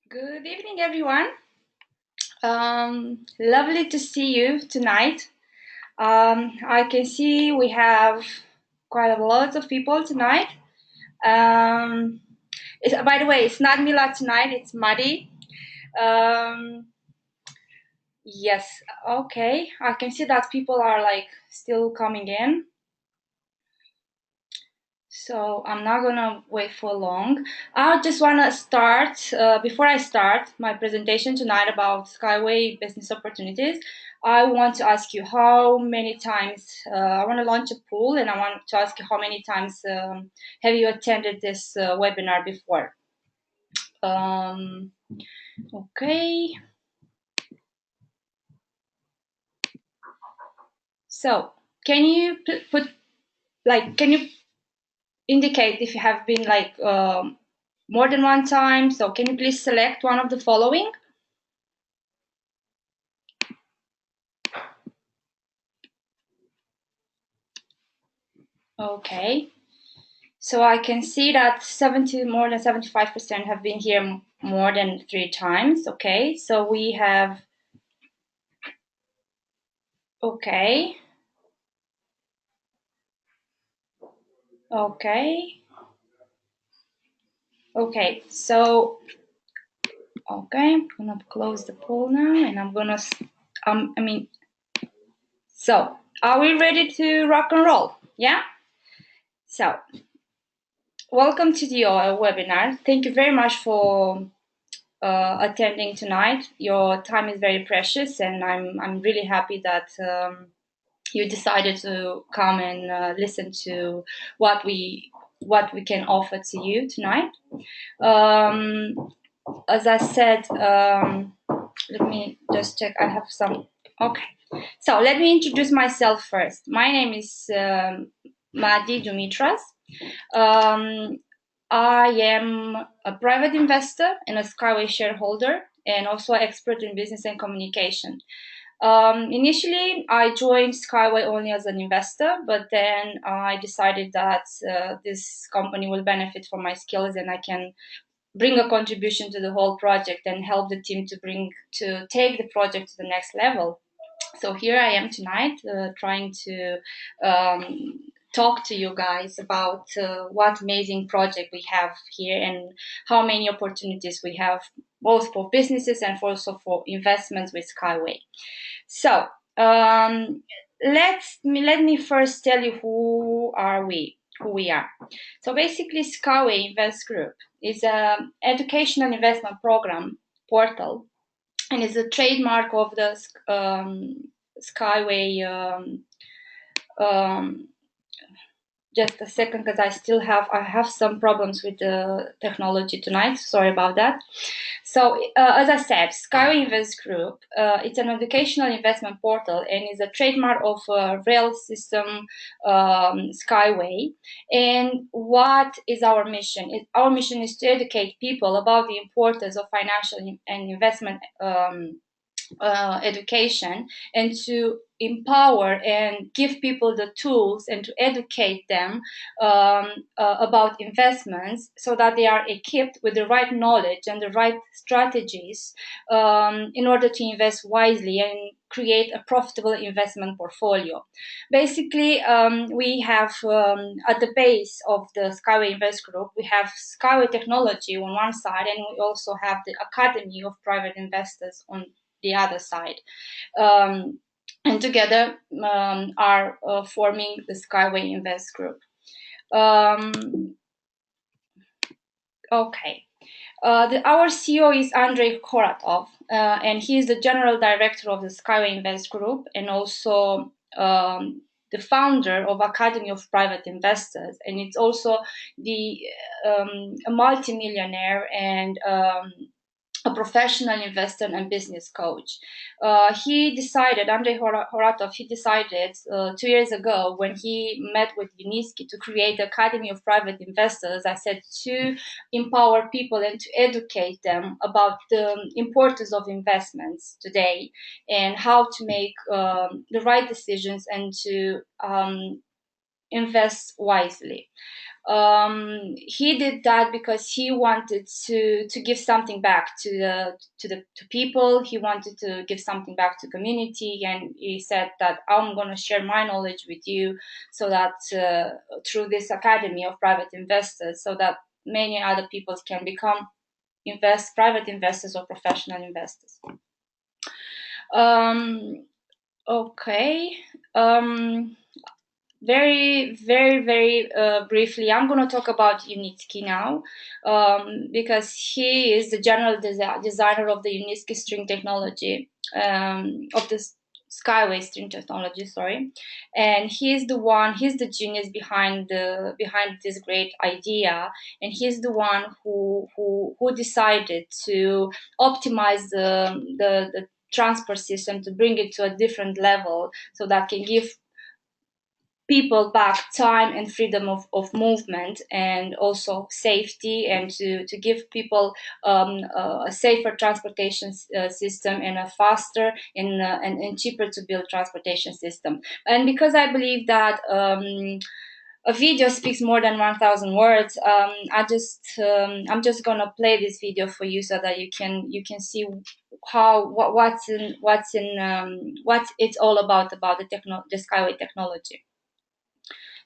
Good evening, everyone. Lovely to see you tonight. I can see we have quite a lot of people tonight. Um, by the way, it's not Mila tonight, it's Madi. Um, yes, okay. I can see that people are like still coming in. So I'm not gonna wait for long. I just wanna start, before I start my presentation tonight about Skyway business opportunities, I want to ask you how many times, I wanna launch a poll and I want to ask you how many times have you attended this webinar before? Um, okay, so can you put, like, can you indicate if you have been like more than one time? So can you please select one of the following? Okay, so I can see that more than 75% have been here more than 3 times. Okay, so we have, okay, okay, okay, so, okay, I'm gonna close the poll now and I'm gonna, I mean, so are we ready to rock and roll? Yeah? So, welcome to the webinar. Thank you very much for attending tonight. Your time is very precious, and I'm really happy that you decided to come and listen to what we can offer to you tonight. Um, as I said, let me just check. I have some. Okay, so let me introduce myself first. My name is Madi Dumitras. Um, I am a private investor and a Skyway shareholder, and also an expert in business and communication. Initially, I joined Skyway only as an investor, but then I decided that this company will benefit from my skills and I can bring a contribution to the whole project and help the team to take the project to the next level. So here I am tonight, trying to um, talk to you guys about what amazing project we have here and how many opportunities we have, both for businesses and also for investments with Skyway. So let me first tell you who we are. So basically, Skyway Invest Group is an educational investment program portal, and is a trademark of the Skyway. Um, just a second, because I have some problems with the technology tonight. Sorry about that. So, as I said, Skyway Invest Group, it's an educational investment portal and is a trademark of Rail System Skyway. And what is our mission? Our mission is to educate people about the importance of financial and investment education, and to empower and give people the tools and to educate them about investments so that they are equipped with the right knowledge and the right strategies in order to invest wisely and create a profitable investment portfolio. Basically, we have at the base of the Skyway Invest Group, we have Skyway Technology on one side, and we also have the Academy of Private Investors on the other side. Um, and together are forming the Skyway Invest Group. Okay. Our CEO is Andrei Koratov, and he is the general director of the Skyway Invest Group and also the founder of Academy of Private Investors. And it's also the a multimillionaire and a professional investor and business coach. Andrei Horatov, he decided 2 years ago when he met with Unitsky to create the Academy of Private Investors, I said, to empower people and to educate them about the importance of investments today and how to make the right decisions and to invest wisely. He did that because he wanted to give something back to people. He wanted to give something back to community, and he said that I'm going to share my knowledge with you, so that through this academy of private investors, so that many other people can become private investors or professional investors. Okay. Very briefly, I'm going to talk about Unitsky now, because he is the general designer of the Unitsky string technology, of the Skyway string technology, sorry. And he's the genius behind this great idea, and he's the one who decided to optimize the transport system, to bring it to a different level, so that can give people back time and freedom of movement, and also safety, and to give people a safer transportation system, and a faster and cheaper to build transportation system. And because I believe that a video speaks more than 1,000 words, I'm just gonna play this video for you, so that you can see what's it's all about the Skyway technology.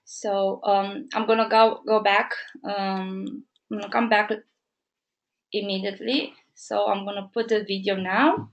So I'm gonna go back. I'm gonna come back immediately. So I'm gonna put the video now.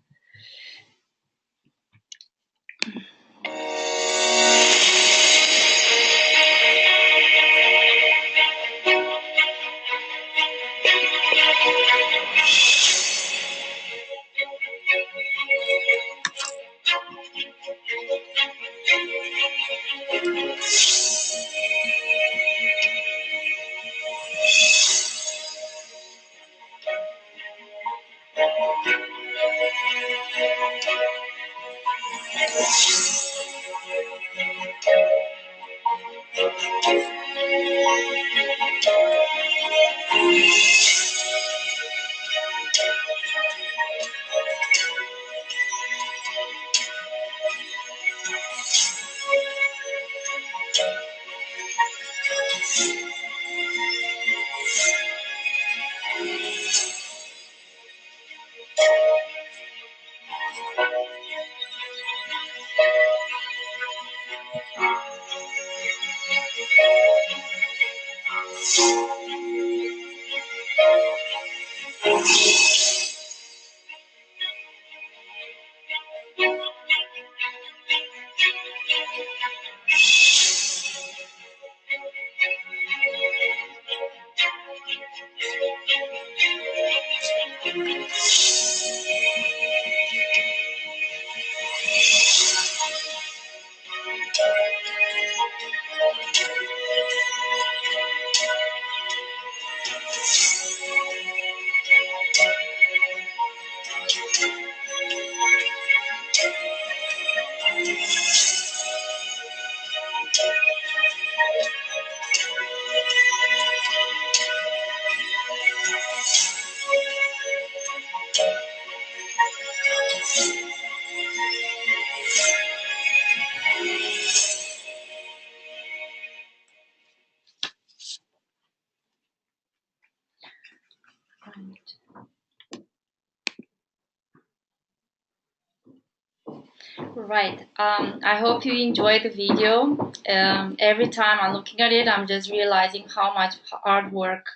Right. I hope you enjoyed the video. Every time I'm looking at it, I'm just realizing how much hard work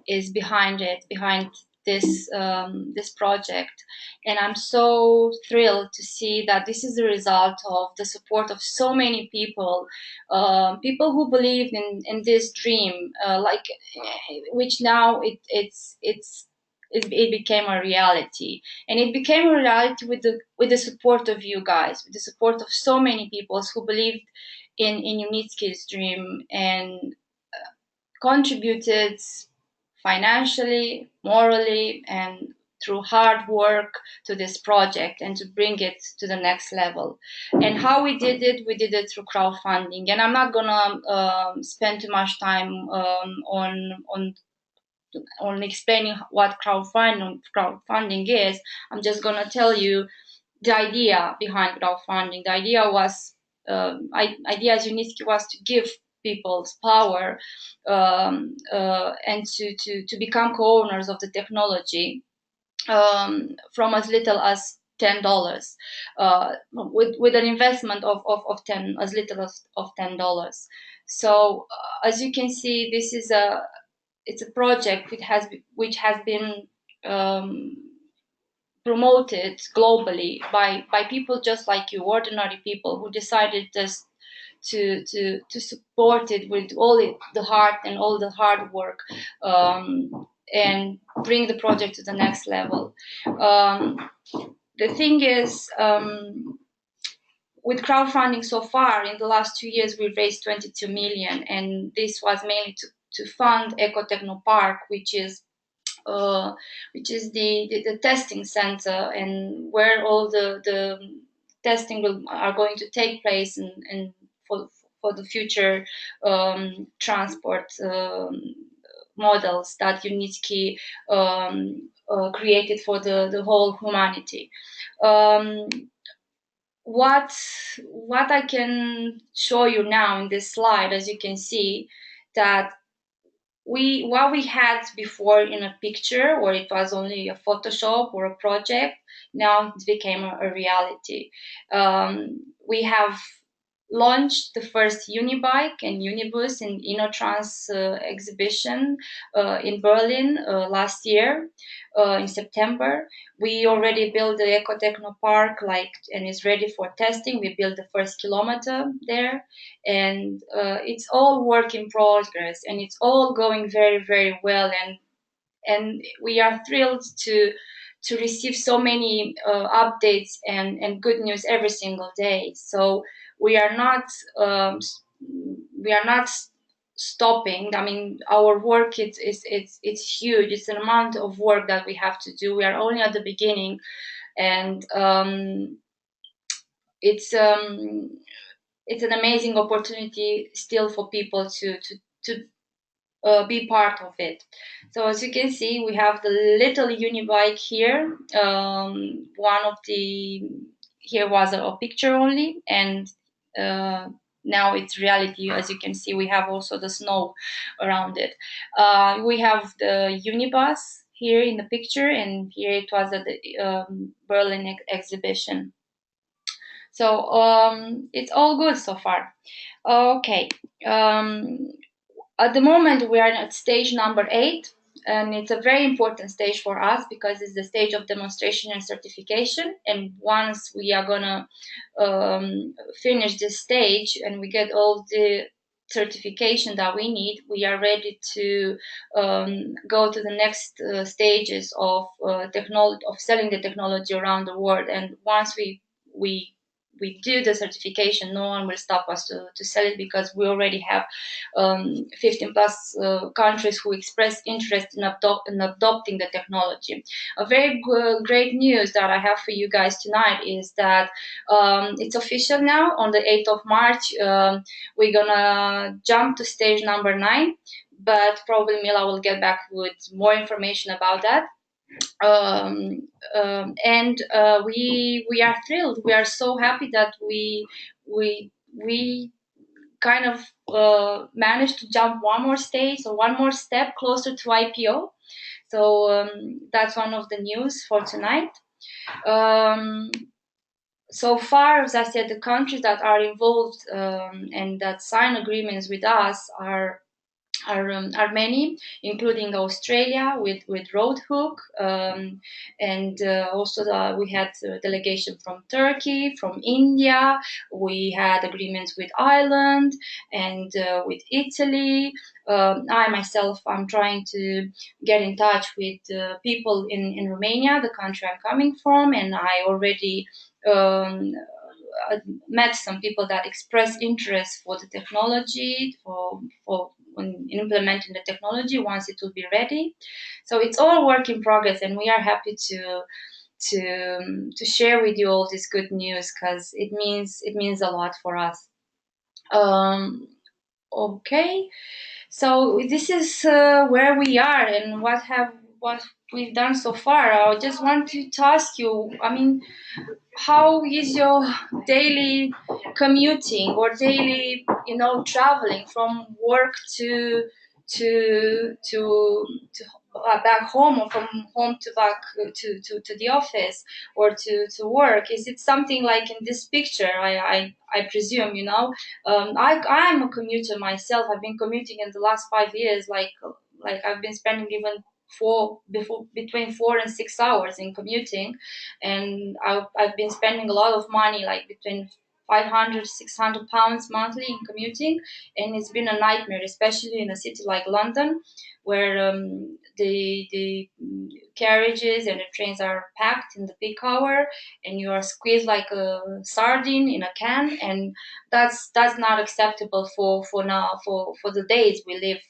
is behind it, behind this project, and I'm so thrilled to see that this is the result of the support of so many people, people who believed in this dream, which now it became a reality, and it became a reality with the support of you guys, with the support of so many people who believed in Unitsky's dream, and contributed financially, morally, and through hard work to this project, and to bring it to the next level. And how we did it through crowdfunding. And I'm not gonna spend too much time on explaining what crowdfunding is. I'm just gonna tell you the idea behind crowdfunding. The idea was idea Unitsky was to give people's power, and to become co-owners of the technology, from as little as $10, with an investment of 10, as little as of $10. So as you can see, this is it's a project which has been um, promoted globally by people just like you, ordinary people who decided just to support it with the heart and all the hard work, and bring the project to the next level. The thing is, with crowdfunding so far in the last 2 years, we've raised 22 million, and this was mainly to fund Ecotechnopark, which is the testing center, and where all the testing are going to take place, and for the future transport models that Unitsky created for the whole humanity. Um, what I can show you now in this slide, as you can see, that what we had before in a picture, or it was only a Photoshop or a project, now it became a reality. We have launched the first Unibike and Unibus in InnoTrans exhibition in Berlin last year in September. We already built the Ecotechno Park, and is ready for testing. We built the first kilometer there, and it's all work in progress, and it's all going very, very well. And we are thrilled to receive so many updates and good news every single day. So we are not um, we are not stopping. I mean, our work it's huge. It's an amount of work that we have to do. We are only at the beginning, and it's um, it's an amazing opportunity still for people to be part of it. So as you can see, we have the little Unibike here. One of the Here was a picture only, and uh, now it's reality. As you can see, we have also the snow around it. We have the Unibus here in the picture, and here it was at the Berlin exhibition. So it's all good so far. Okay. Um, at the moment, we are at stage number 8, and it's a very important stage for us because it's the stage of demonstration and certification. And once we are gonna finish this stage and we get all the certification that we need, we are ready to go to the next stages of technology, of selling the technology around the world. And once we we do the certification, no one will stop us to sell it, because we already have 15 plus countries who express interest in adopting the technology. A very great news that I have for you guys tonight is that it's official now. On the 8th of March, we're gonna jump to stage number 9, but probably Mila will get back with more information about that. And we are thrilled. We are so happy that we kind of managed to jump one more stage or one more step closer to IPO. So that's one of the news for tonight. So far, as I said, the countries that are involved and that sign agreements with us are many, including Australia with Roadhook, and also we had a delegation from Turkey, from India. We had agreements with Ireland and with Italy. I myself, I'm trying to get in touch with people in Romania, the country I'm coming from, and I already um, met some people that express interest for the technology, for in implementing the technology once it will be ready. So it's all work in progress, and we are happy to share with you all this good news, because it means a lot for us. Um, okay, so this is where we are, and what we've done so far. I just want to ask you, I mean, how is your daily commuting or daily, traveling from work to back home, or from home to back to the office, or to work? Is it something like in this picture? I presume, I'm a commuter myself. I've been commuting in the last 5 years, like I've been spending even between 4 and 6 hours in commuting, and I've been spending a lot of money, like between 500 £600 monthly in commuting, and it's been a nightmare, especially in a city like London, where the carriages and the trains are packed in the peak hour, and you are squeezed like a sardine in a can, and that's not acceptable for now, for the days we live,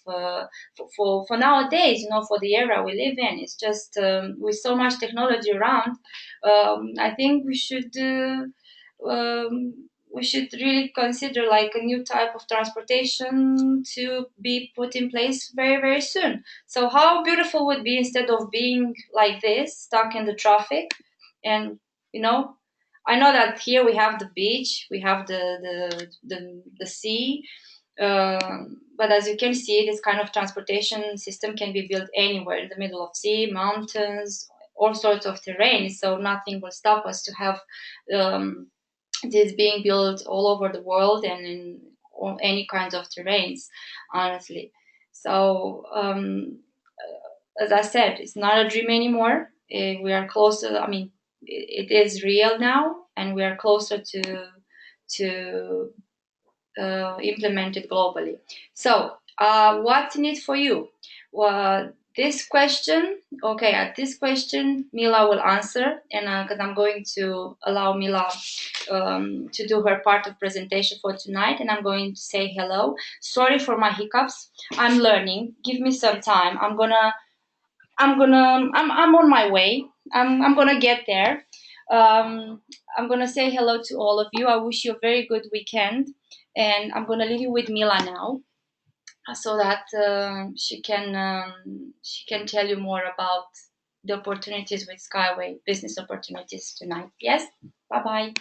for nowadays, for the era we live in. It's just, with so much technology around, I think we should really consider like a new type of transportation to be put in place very, very soon. So how beautiful would be, instead of being like this, stuck in the traffic, and you know, I know that here we have the beach, we have the sea, but as you can see, this kind of transportation system can be built anywhere in the middle of sea, mountains, all sorts of terrain. So nothing will stop us to have, um, this being built all over the world and in all, any kinds of terrains, honestly. So, as I said, it's not a dream anymore. We are closer. I mean, it is real now, and we are closer to implement it globally. So, what's in it for you? Well, this question, okay, at this question, Mila will answer, and because I'm going to allow Mila, to do her part of presentation for tonight, and I'm going to say hello. Sorry for my hiccups. I'm learning. Give me some time. I'm on my way. I'm gonna get there. I'm gonna say hello to all of you. I wish you a very good weekend, and I'm gonna leave you with Mila now, so that she can tell you more about the opportunities with Skyway, business opportunities tonight. Yes. Bye bye.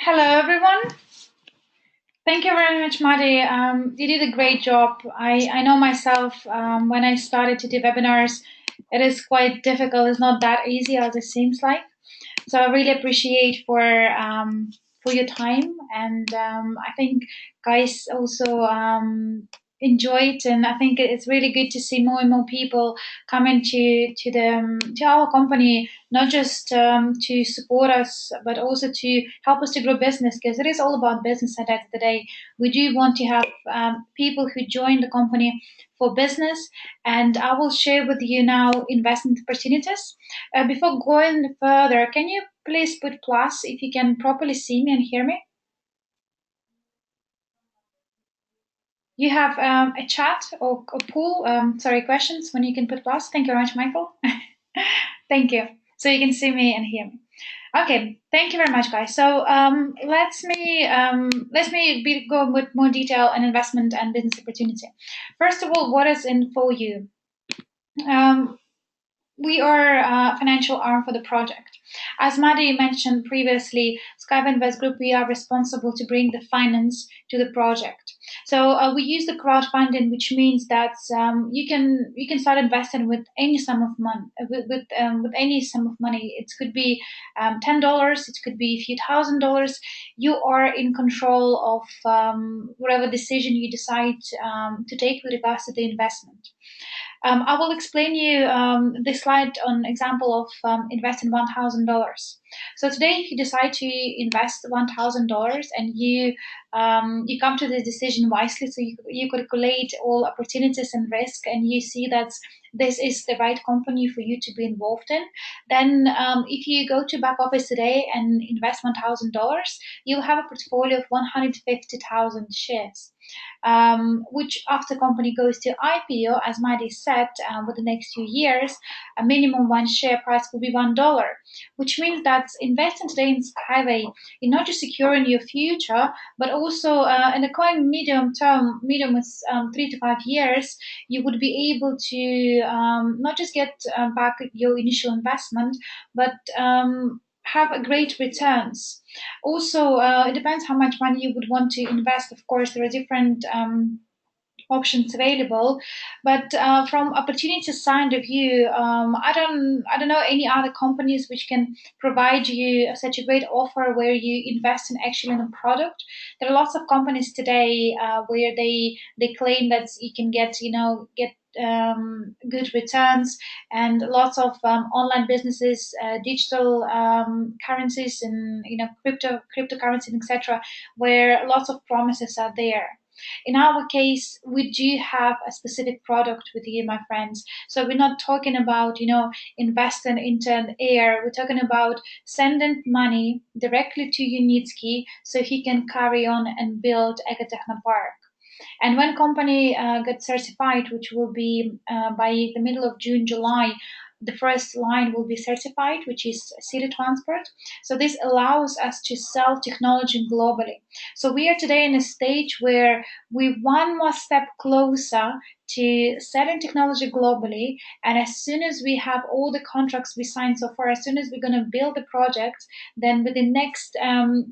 Hello, everyone. Thank you very much, Madi. You did a great job. I know myself, when I started to do webinars, it is quite difficult. It's not that easy as it seems like. So I really appreciate for your time, and I think guys also enjoy it, and I think it's really good to see more and more people coming to our company, not just to support us, but also to help us to grow business, because it is all about business at the end of the day. We do want to have people who join the company for business, and I will share with you now investment opportunities. Before going further, can you please put plus if you can properly see me and hear me? You have a chat or a poll, sorry, questions when you can put plus. Thank you very much, Michael. Thank you. So you can see me and hear me. Okay, thank you very much, guys. So go with more detail on investment and business opportunity. First of all, what is in for you? Um, we are a financial arm for the project. As Madi mentioned previously, Skype Invest Group, we are responsible to bring the finance to the project. So we use the crowdfunding, which means that you can start investing with any sum of money. With any sum of money, it could be $10, it could be a few $1,000s. You are in control of whatever decision you decide to take with regards to the investment. I will explain you this slide on example of investing $1,000. So today, if you decide to invest $1,000 and you come to the decision wisely, so you calculate all opportunities and risk, and you see that this is the right company for you to be involved in, then if you go to back office today and invest $1,000, you'll have a portfolio of 150,000 shares, which after company goes to IPO, as Maddie said, within the next few years, a minimum one share price will be $1, which means that investing today in Skyway, you're not just securing your future, but also in the coming medium is 3 to 5 years, you would be able to not just get back your initial investment, but have a great returns. Also, it depends how much money you would want to invest. Of course, there are different options available, but from opportunity side of view, I don't know any other companies which can provide you such a great offer where you invest in actually in a product. There are lots of companies today where they claim that you can get good returns, and lots of online businesses, digital currencies, and cryptocurrencies, etc., where lots of promises are there. In our case, we do have a specific product with you, my friends. So we're not talking about, investing into an air. We're talking about sending money directly to Unitsky so he can carry on and build Ekotechnopark. And when company gets certified, which will be by the middle of June, July, the first line will be certified, which is city transport. So this allows us to sell technology globally. So we are today in a stage where we one more step closer to selling technology globally. And as soon as we have all the contracts we signed so far, as soon as we're going to build the project, then within the next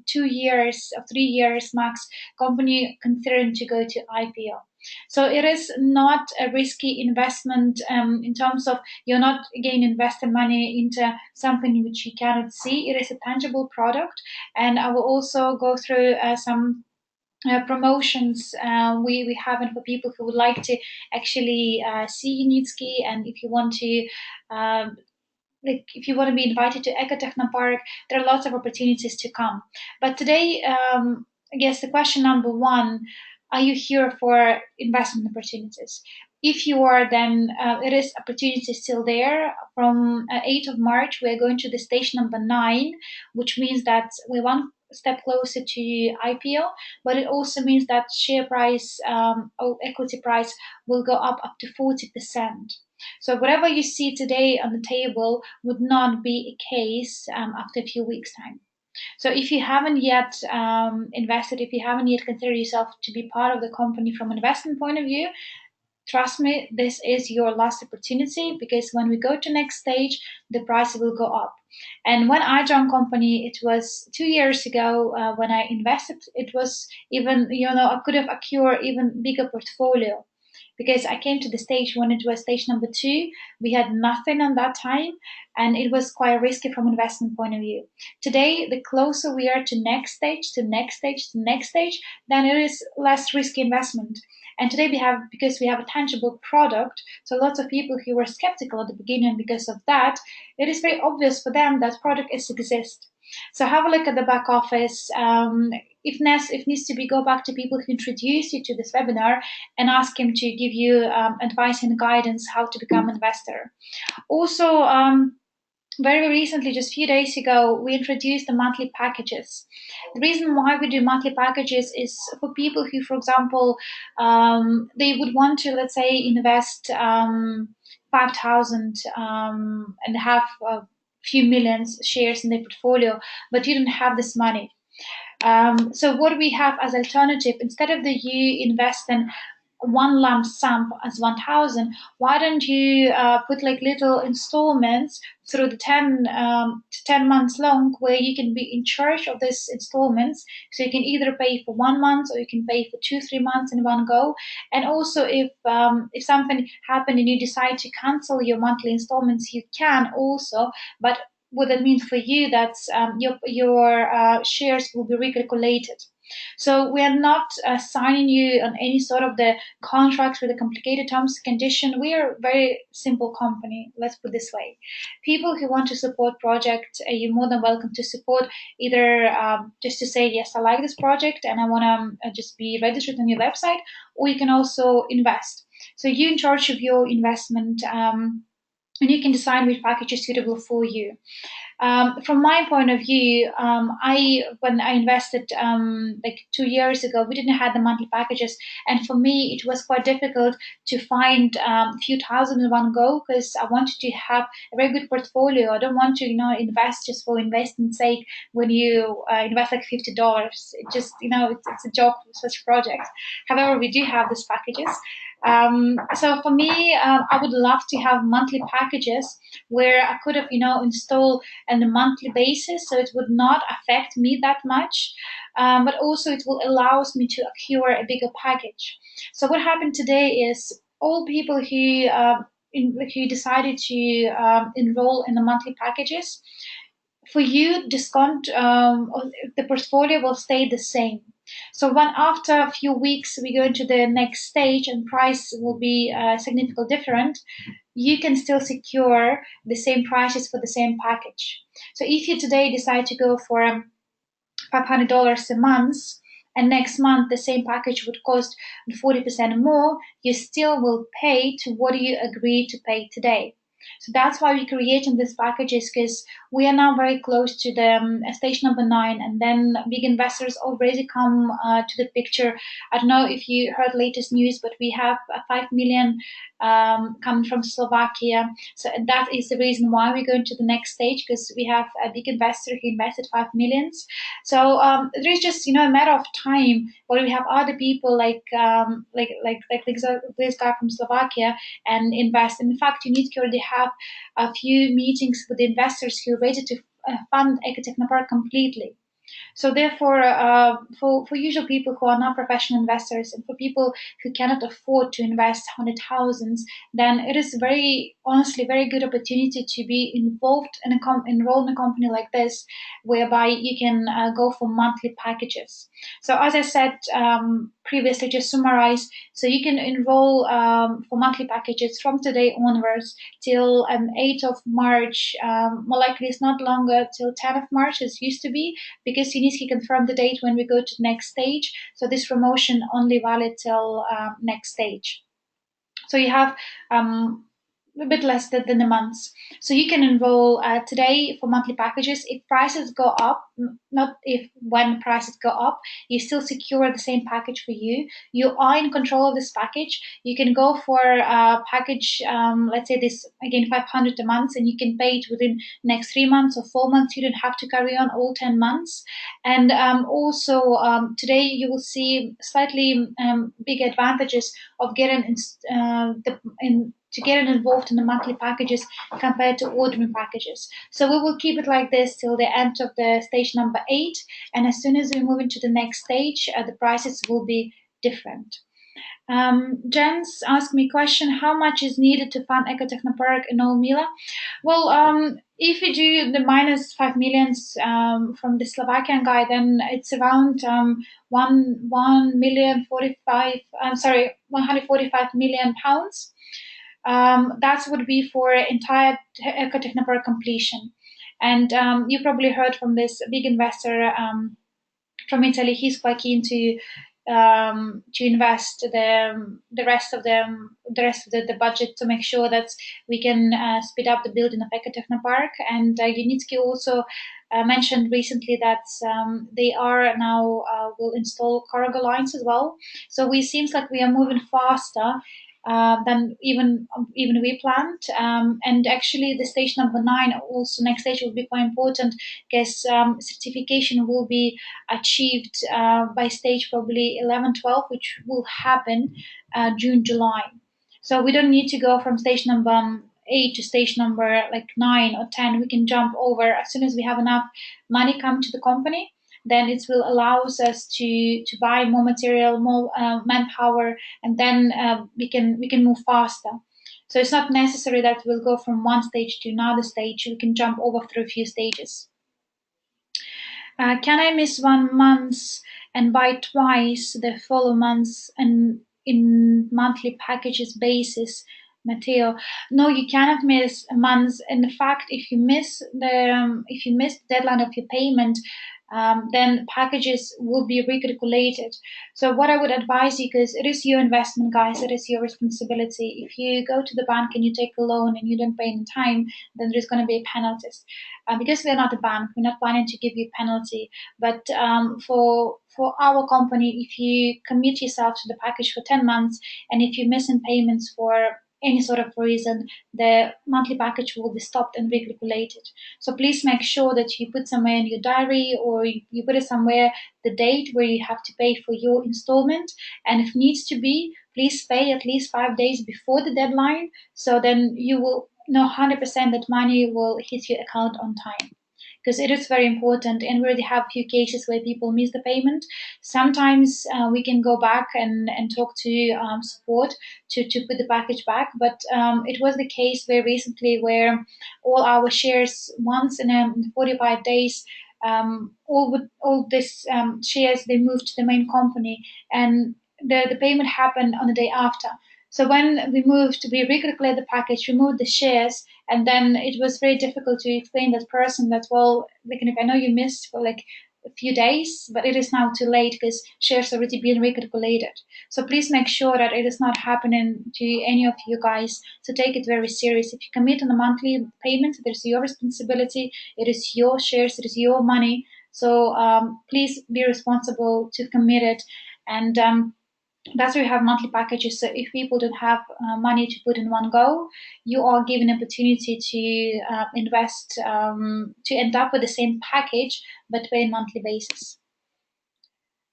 2 years or 3 years max, company considering to go to IPO. So it is not a risky investment in terms of you're not again investing money into something which you cannot see. It is a tangible product, and I will also go through some promotions we have it for people who would like to actually see Unitsky, and if you want to. If you want to be invited to Ekotechnopark, there are lots of opportunities to come. But today, I guess the question number one: are you here for investment opportunities? If you are, then it is opportunity still there. From 8th of March, we are going to the station number 9, which means that we're one step closer to IPO, but it also means that share price or equity price will go up to 40%. So whatever you see today on the table would not be a case after a few weeks' time. So if you haven't yet invested, if you haven't yet considered yourself to be part of the company from an investment point of view, trust me, this is your last opportunity, because when we go to next stage, the price will go up. And when I joined company, it was 2 years ago when I invested. It was even, I could have acquired even bigger portfolio, because I came to the stage when it was stage number 2. We had nothing on that time, and it was quite risky from investment point of view. Today, the closer we are to next stage, to next stage, to next stage, then it is less risky investment. And today because we have a tangible product, so lots of people who were skeptical at the beginning because of that, it is very obvious for them that product exists. So have a look at the back office. If needs to be, go back to people who introduced you to this webinar and ask him to give you advice and guidance how to become an investor. Also, very recently, just a few days ago, we introduced the monthly packages. The reason why we do monthly packages is for people who, for example, they would want to, let's say, invest 5,000 and have a few millions shares in their portfolio, but you don't have this money. So what we have as alternative, instead of you invest in one lump sum as 1,000, why don't you put like little installments through the 10 months long, where you can be in charge of these installments, so you can either pay for 1 month or you can pay for 2-3 months in one go. And also if something happened and you decide to cancel your monthly installments, you can also, but what that means for you, that your shares will be recalculated. So we are not signing you on any sort of the contracts with the complicated terms and condition. We are a very simple company. Let's put it this way. People who want to support project, you're more than welcome to support either just to say, yes, I like this project and I want to just be registered on your website, or you can also invest. So you're in charge of your investment, and you can decide which package is suitable for you. From my point of view, I when I invested like 2 years ago, we didn't have the monthly packages, and for me it was quite difficult to find a few thousand in one go because I wanted to have a very good portfolio. I don't want to invest just for investment's sake. When you invest like $50, it just it's a joke for such projects. However, we do have these packages. So for me, I would love to have monthly packages where I could have install on a monthly basis, so it would not affect me that much, but also it will allows me to acquire a bigger package. So what happened today is all people who decided to enroll in the monthly packages, for you discount the portfolio will stay the same. So when after a few weeks we go into the next stage and price will be significantly different, you can still secure the same prices for the same package. So if you today decide to go for $500 a month, and next month the same package would cost 40% more, you still will pay to what you agreed to pay today. So that's why we're creating these packages, because we are now very close to the stage number 9, and then big investors already come to the picture. I don't know if you heard latest news, but we have 5 million coming from Slovakia. So that is the reason why we're going to the next stage, because we have a big investor who invested 5 millions. So there is just a matter of time where we have other people like this guy from Slovakia and invest. In fact, you need to already have a few meetings with the investors who are ready to fund Ecotechnopark completely. So therefore, for usual people who are not professional investors and for people who cannot afford to invest hundred thousands, then it is very honestly very good opportunity to be involved in enroll in a company like this, whereby you can go for monthly packages. So as I said previously, just summarize. So you can enroll for monthly packages from today onwards till 8th of March. More likely, it's not longer till 10th of March as used to be, because you need to confirm the date when we go to the next stage. So this promotion only valid till next stage. So you have a bit less than a month. So you can enroll today for monthly packages. If prices go up, not if when prices go up, you still secure the same package for you. You are in control of this package. You can go for a package, let's say this again 500 a month, and you can pay it within next 3 months or 4 months. You don't have to carry on all 10 months. And also today you will see slightly big advantages of getting to get involved in the monthly packages compared to ordinary packages. So we will keep it like this till the end of the stage number 8, and as soon as we move into the next stage, the prices will be different. Jens asked me a question: how much is needed to fund Ecotechnopark in Olmila? Well, if we do the minus 5 millions from the Slovakian guy, then it's around 145 million pounds. That would be for entire Ecotechnopark completion. And you probably heard from this big investor from Italy. He's quite keen to invest the rest of the budget to make sure that we can speed up the building of Ecotechnopark. And Unitsky also mentioned recently that they are now will install cargo lines as well. So we seems like we are moving faster than even we planned. And actually, the stage number 9, also next stage, will be quite important, because certification will be achieved by stage probably 11, 12, which will happen June, July. So we don't need to go from stage number 8 to stage number like 9 or 10. We can jump over as soon as we have enough money come to the company. Then it will allow us to buy more material, more manpower, and then we can move faster. So it's not necessary that we'll go from one stage to another stage. We can jump over through a few stages. Can I miss 1 month and buy twice the follow months and in monthly packages basis? Matteo, no, you cannot miss months. In fact, if you miss the deadline of your payment, then packages will be recalculated. So what I would advise you, because it is your investment, guys, it is your responsibility. If you go to the bank and you take a loan and you don't pay in time, then there's going to be penalties. Because we're not a bank, we're not planning to give you penalty. But for our company, if you commit yourself to the package for 10 months, and if you miss in payments for any sort of reason, the monthly package will be stopped and recalculated. So please make sure that you put somewhere in your diary, or you put it somewhere the date where you have to pay for your installment. And if needs to be, please pay at least 5 days before the deadline. So then you will know 100% that money will hit your account on time, because it is very important. And we already have a few cases where people miss the payment. Sometimes we can go back and talk to support to put the package back. But it was the case very recently where all our shares once in 45 days, all this shares, they moved to the main company, and the payment happened on the day after. So when we moved, we recalculated the package, removed the shares, and then it was very difficult to explain that person that, well, like, I know you missed for like a few days, but it is now too late because shares already been recalculated. So please make sure that it is not happening to any of you guys. So take it very serious. If you commit on a monthly payment, it is your responsibility. It is your shares. It is your money. So please be responsible to commit it. And that's why we have monthly packages. So if people don't have money to put in one go, you are given opportunity to invest, to end up with the same package but pay on monthly basis.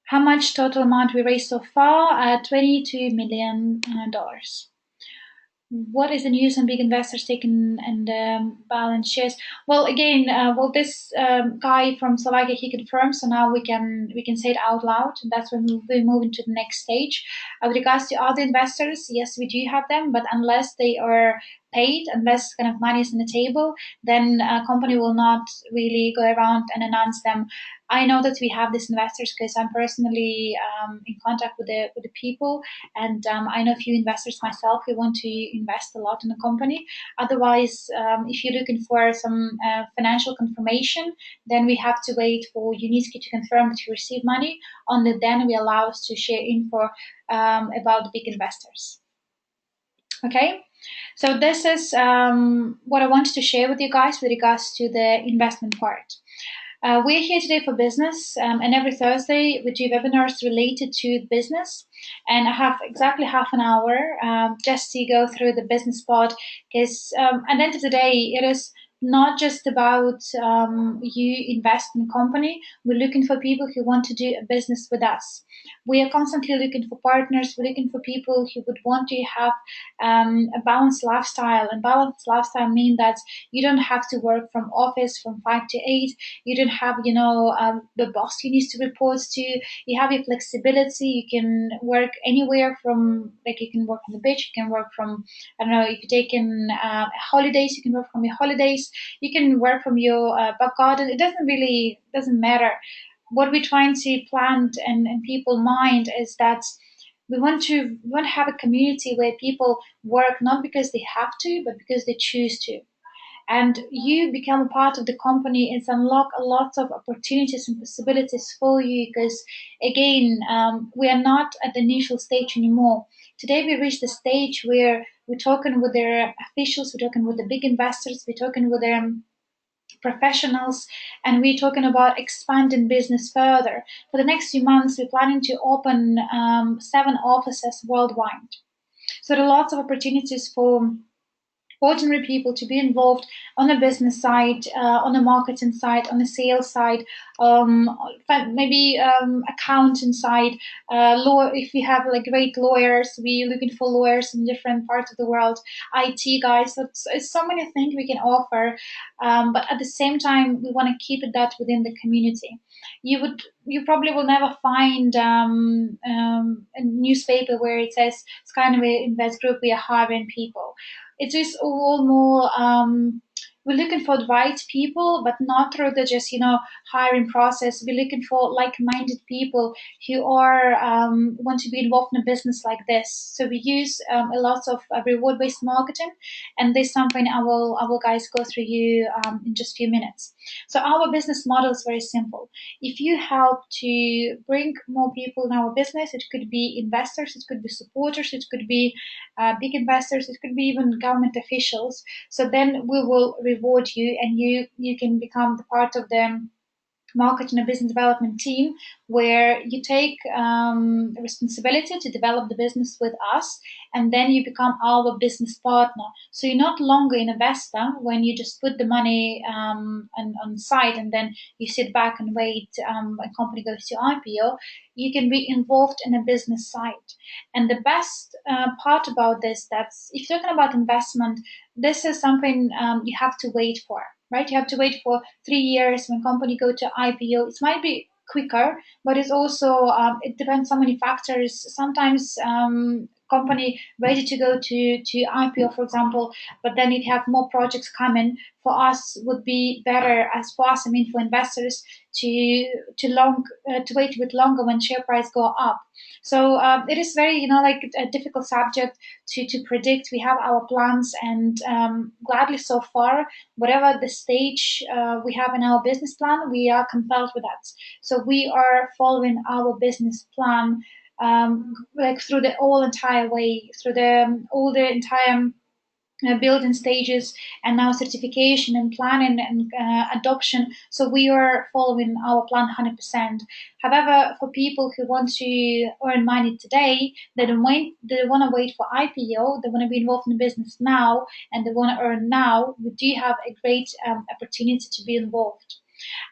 How much total amount we raised so far? $22 million. What is the news on big investors taking and balance shares? Well, again, this guy from Slovakia, he confirmed, so now we can say it out loud. That's when we move into the next stage. With regards to other investors, yes, we do have them, but unless they are paid, unless kind of money is on the table, then a company will not really go around and announce them. I know that we have these investors because I'm personally in contact with the people, and I know a few investors myself who want to invest a lot in the company. Otherwise, if you're looking for some financial confirmation, then we have to wait for Unitsky to confirm that you receive money. Only then we allow us to share info about the big investors. Okay, so this is what I wanted to share with you guys with regards to the investment part. We're here today for business, and every Thursday we do webinars related to business. And I have exactly half an hour just to go through the business part, because at the end of the day, it is not just about you invest in a company. We're looking for people who want to do a business with us. We are constantly looking for partners. We're looking for people who would want to have a balanced lifestyle. And balanced lifestyle means that you don't have to work from office from 5 to 8. You don't have, the boss you need to report to. You have your flexibility. You can work anywhere from, like, you can work on the beach. You can work from, I don't know, if you're taking holidays, you can work from your holidays. You can work from your back garden. It doesn't matter. What we're trying to plant in people's mind is that we want to have a community where people work not because they have to, but because they choose to. And you become a part of the company, it's unlock a lot of opportunities and possibilities for you, because again, we are not at the initial stage anymore. Today we reached the stage where we're talking with their officials, we're talking with the big investors, we're talking with their professionals, and we're talking about expanding business further. For the next few months, we're planning to open 7 offices worldwide. So there are lots of opportunities for ordinary people to be involved on the business side, on the marketing side, on the sales side, maybe accounting side. Law, if we have like great lawyers, we're looking for lawyers in different parts of the world. IT guys, so it's so many things we can offer, but at the same time, we want to keep it that within the community. You probably will never find a newspaper where it says Skynaway Invest Group, we are hiring people. It is all more we're looking for the right people, but not through the just hiring process. We're looking for like-minded people who are want to be involved in a business like this. So we use a lot of reward-based marketing, and this is something I will guys go through you in just a few minutes. So our business model is very simple. If you help to bring more people in our business, it could be investors, it could be supporters, it could be big investors, it could be even government officials. So then we will reward you, and you can become the part of the marketing and business development team where you take responsibility to develop the business with us, and then you become our business partner. So you're not longer an investor when you just put the money on site and then you sit back and wait a company goes to IPO. You can be involved in a business side. And the best part about this, that's if you're talking about investment, this is something you have to wait for, right? You have to wait for 3 years when company go to IPO. It might be quicker, but it's also it depends on many factors. Sometimes company ready to go to IPO, for example, but then if you have more projects coming, for us would be better as for us. I mean, for investors to wait a bit longer when share price go up. So it is very like a difficult subject to predict. We have our plans, and gladly so far, whatever the stage we have in our business plan, we are compelled with that. So we are following our business plan like through the whole entire way, through the all the entire building stages, and now certification and planning and adoption. So we are following our plan 100%. However, for people who want to earn money today, they don't wait. They don't want to wait for IPO. They want to be involved in the business now, and they want to earn now. We do have a great opportunity to be involved.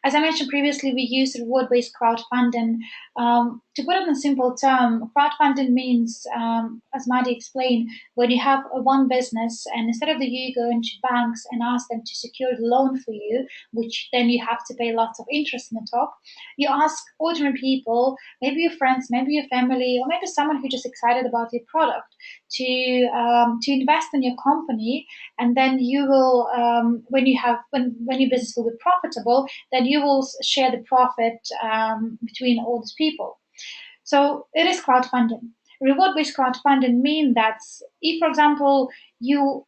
As I mentioned previously, we use reward-based crowdfunding. To put it in simple term, crowdfunding means, as Madi explained, when you have one business and instead of you going to banks and ask them to secure the loan for you, which then you have to pay lots of interest on the top, you ask ordinary people, maybe your friends, maybe your family, or maybe someone who's just excited about your product, to invest in your company, and then you will when your business will be profitable, then you will share the profit between all these people. So it is crowdfunding. Reward-based crowdfunding mean that if, for example, you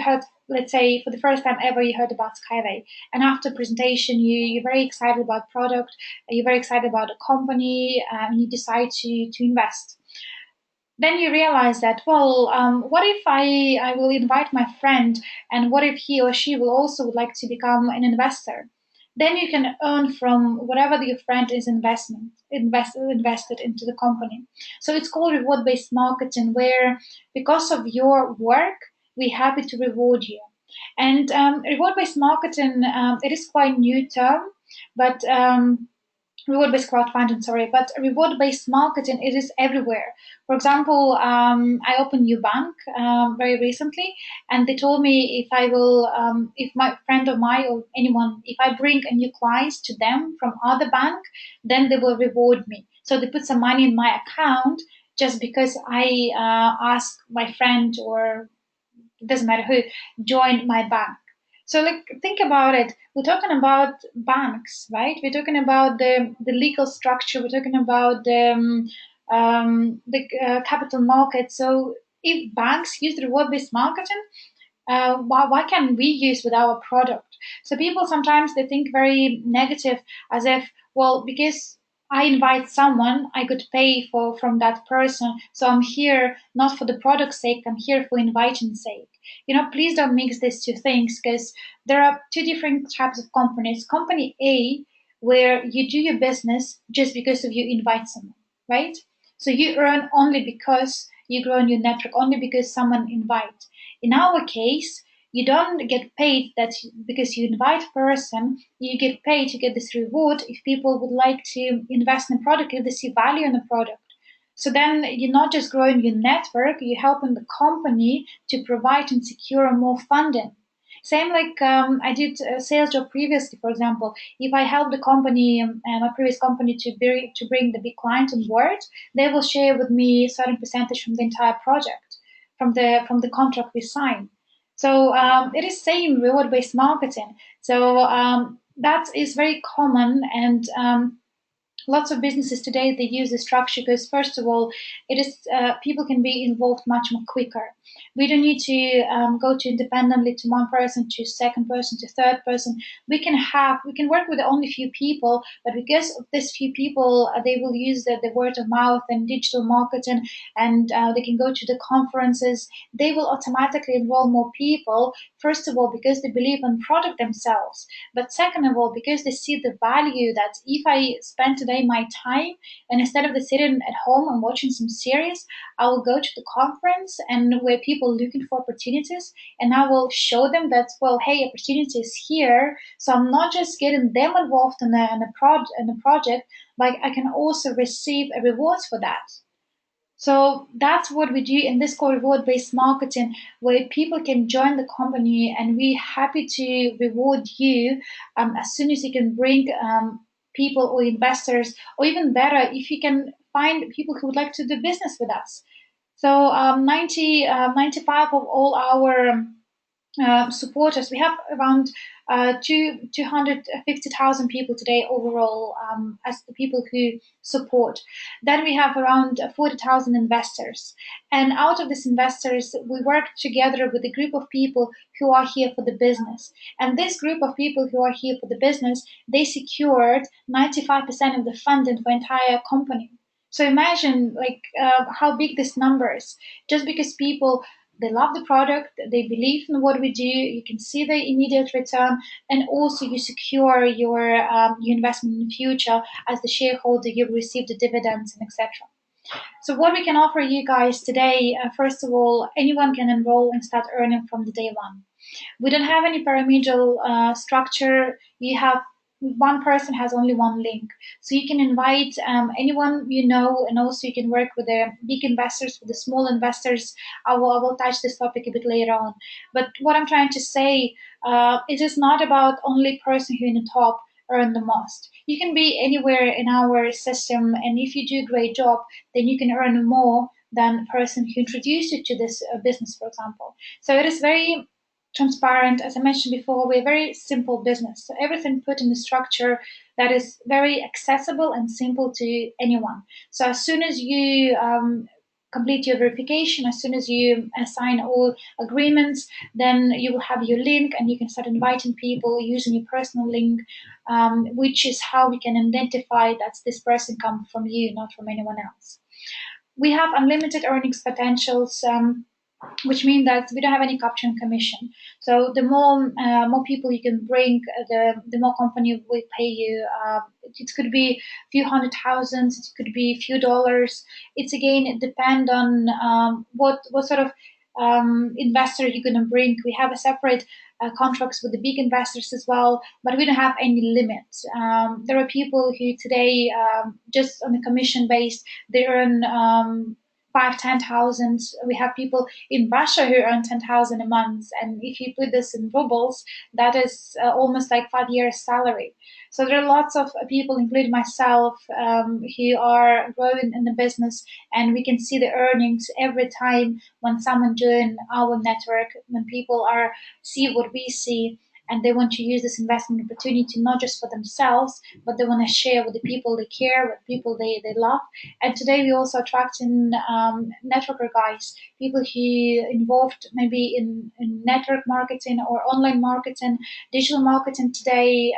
heard, let's say, for the first time ever you heard about Skyway, and after presentation you're very excited about product, you're very excited about the company, and you decide to invest. Then you realize that, well, what if I will invite my friend, and what if he or she will also would like to become an investor? Then you can earn from whatever your friend is invested into the company. So it's called reward-based marketing, where because of your work, we're happy to reward you. And reward-based marketing, it is quite new term, but reward-based crowdfunding, sorry, but reward-based marketing, it is everywhere. For example, I opened new bank very recently, and they told me if I will, if my friend of mine or anyone, if I bring a new clients to them from other bank, then they will reward me. So they put some money in my account just because I ask my friend, or it doesn't matter who, join my bank. So like think about it. We're talking about banks, right? We're talking about the legal structure. We're talking about the capital market. So if banks use reward-based marketing, why can't we use with our product? So people sometimes they think very negative, as if, well, because I invite someone, I could pay for from that person. So I'm here not for the product's sake, I'm here for inviting sake. Please don't mix these two things, because there are two different types of companies. Company A, where you do your business just because of you invite someone, right? So you earn only because you grow in your network, only because someone invite. In our case, you don't get paid that because you invite a person. You get paid to get this reward if people would like to invest in the product, if they see value in the product. So then you're not just growing your network, you're helping the company to provide and secure more funding. Same like I did a sales job previously, for example. If I help the company, my previous company, to bring the big client on board, they will share with me a certain percentage from the entire project, from the contract we sign. So it is same reward-based marketing. So that is very common, and lots of businesses today they use the structure because first of all it is people can be involved much more quicker. We don't need to go to independently to one person, to second person, to third person. We can work with only few people, but because of this few people they will use the word of mouth and digital marketing, and they can go to the conferences. They will automatically enroll more people, first of all because they believe in product themselves, but second of all, because they see the value that if I spend today my time and instead of the sitting at home and watching some series, I will go to the conference and where people looking for opportunities, and I will show them that, well, hey, opportunity is here. So I'm not just getting them involved in a project, but I can also receive a rewards for that. So that's what we do in this called reward-based marketing, where people can join the company and we're happy to reward you as soon as you can bring people or investors, or even better, if you can find people who would like to do business with us. So 95 of all our supporters. We have around 250,000 people today overall as the people who support. Then we have around 40,000 investors. And out of these investors, we work together with a group of people who are here for the business. And this group of people who are here for the business, they secured 95% of the funding for entire company. So imagine like how big this number is. Just because people they love the product, they believe in what we do, you can see the immediate return, and also you secure your investment in the future. As the shareholder, you receive the dividends and etc. So what we can offer you guys today, first of all, anyone can enroll and start earning from the day one. We don't have any pyramidal structure. You have one person has only one link, so you can invite anyone you know, and also you can work with the big investors, with the small investors. I will touch this topic a bit later on. But what I'm trying to say, it is not about only person who in the top earn the most. You can be anywhere in our system, and if you do a great job, then you can earn more than a person who introduced you to this business, for example. So it is very transparent. As I mentioned before, we're a very simple business. So everything put in a structure that is very accessible and simple to anyone. So as soon as you complete your verification, as soon as you sign all agreements, then you will have your link and you can start inviting people using your personal link, which is how we can identify that this person comes from you, not from anyone else. We have unlimited earnings potentials. Which means that we don't have any capture and commission. So the more people you can bring, the more company will pay you. It could be a few hundred thousands, it could be a few dollars. It's again it depend on what sort of investor you're going to bring. We have a separate contracts with the big investors as well, but we don't have any limit. There are people who today just on the commission base they earn 5, 10,000. We have people in Russia who earn 10,000 a month, and if you put this in rubles, that is almost like 5 years' salary. So there are lots of people, including myself, who are growing in the business, and we can see the earnings every time when someone join our network, when people are see what we see, and they want to use this investment opportunity not just for themselves, but they want to share with the people they care, with people they love. And today we also attracting networker guys, people who involved maybe in network marketing or online marketing, digital marketing today.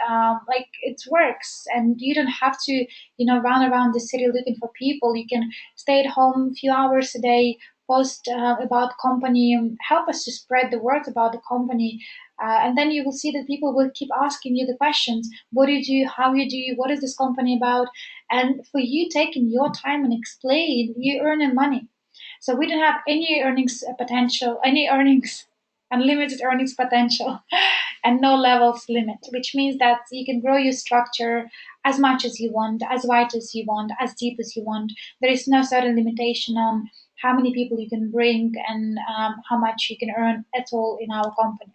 Like it works, and you don't have to run around the city looking for people. You can stay at home a few hours a day, post about company, help us to spread the word about the company. And then you will see that people will keep asking you the questions: what do you do, how you do, what is this company about? And for you taking your time and explain, you earning money. So we don't have any earnings potential, any earnings, unlimited earnings potential, and no levels limit, which means that you can grow your structure as much as you want, as wide as you want, as deep as you want. There is no certain limitation on how many people you can bring and how much you can earn at all in our company.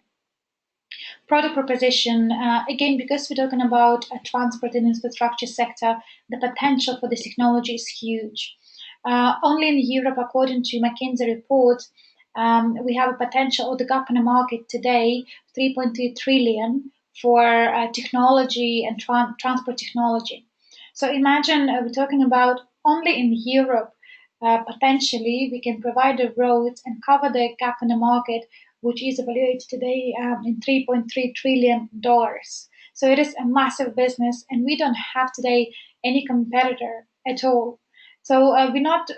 Product proposition, again, because we're talking about a transport and infrastructure sector, the potential for this technology is huge. Only in Europe, according to McKinsey report, we have a potential, or the gap in the market today, 3.2 trillion for technology and transport technology. So imagine we're talking about only in Europe, potentially we can provide the roads and cover the gap in the market, which is evaluated today in $3.3 trillion. So it is a massive business, and we don't have today any competitor at all. So we're not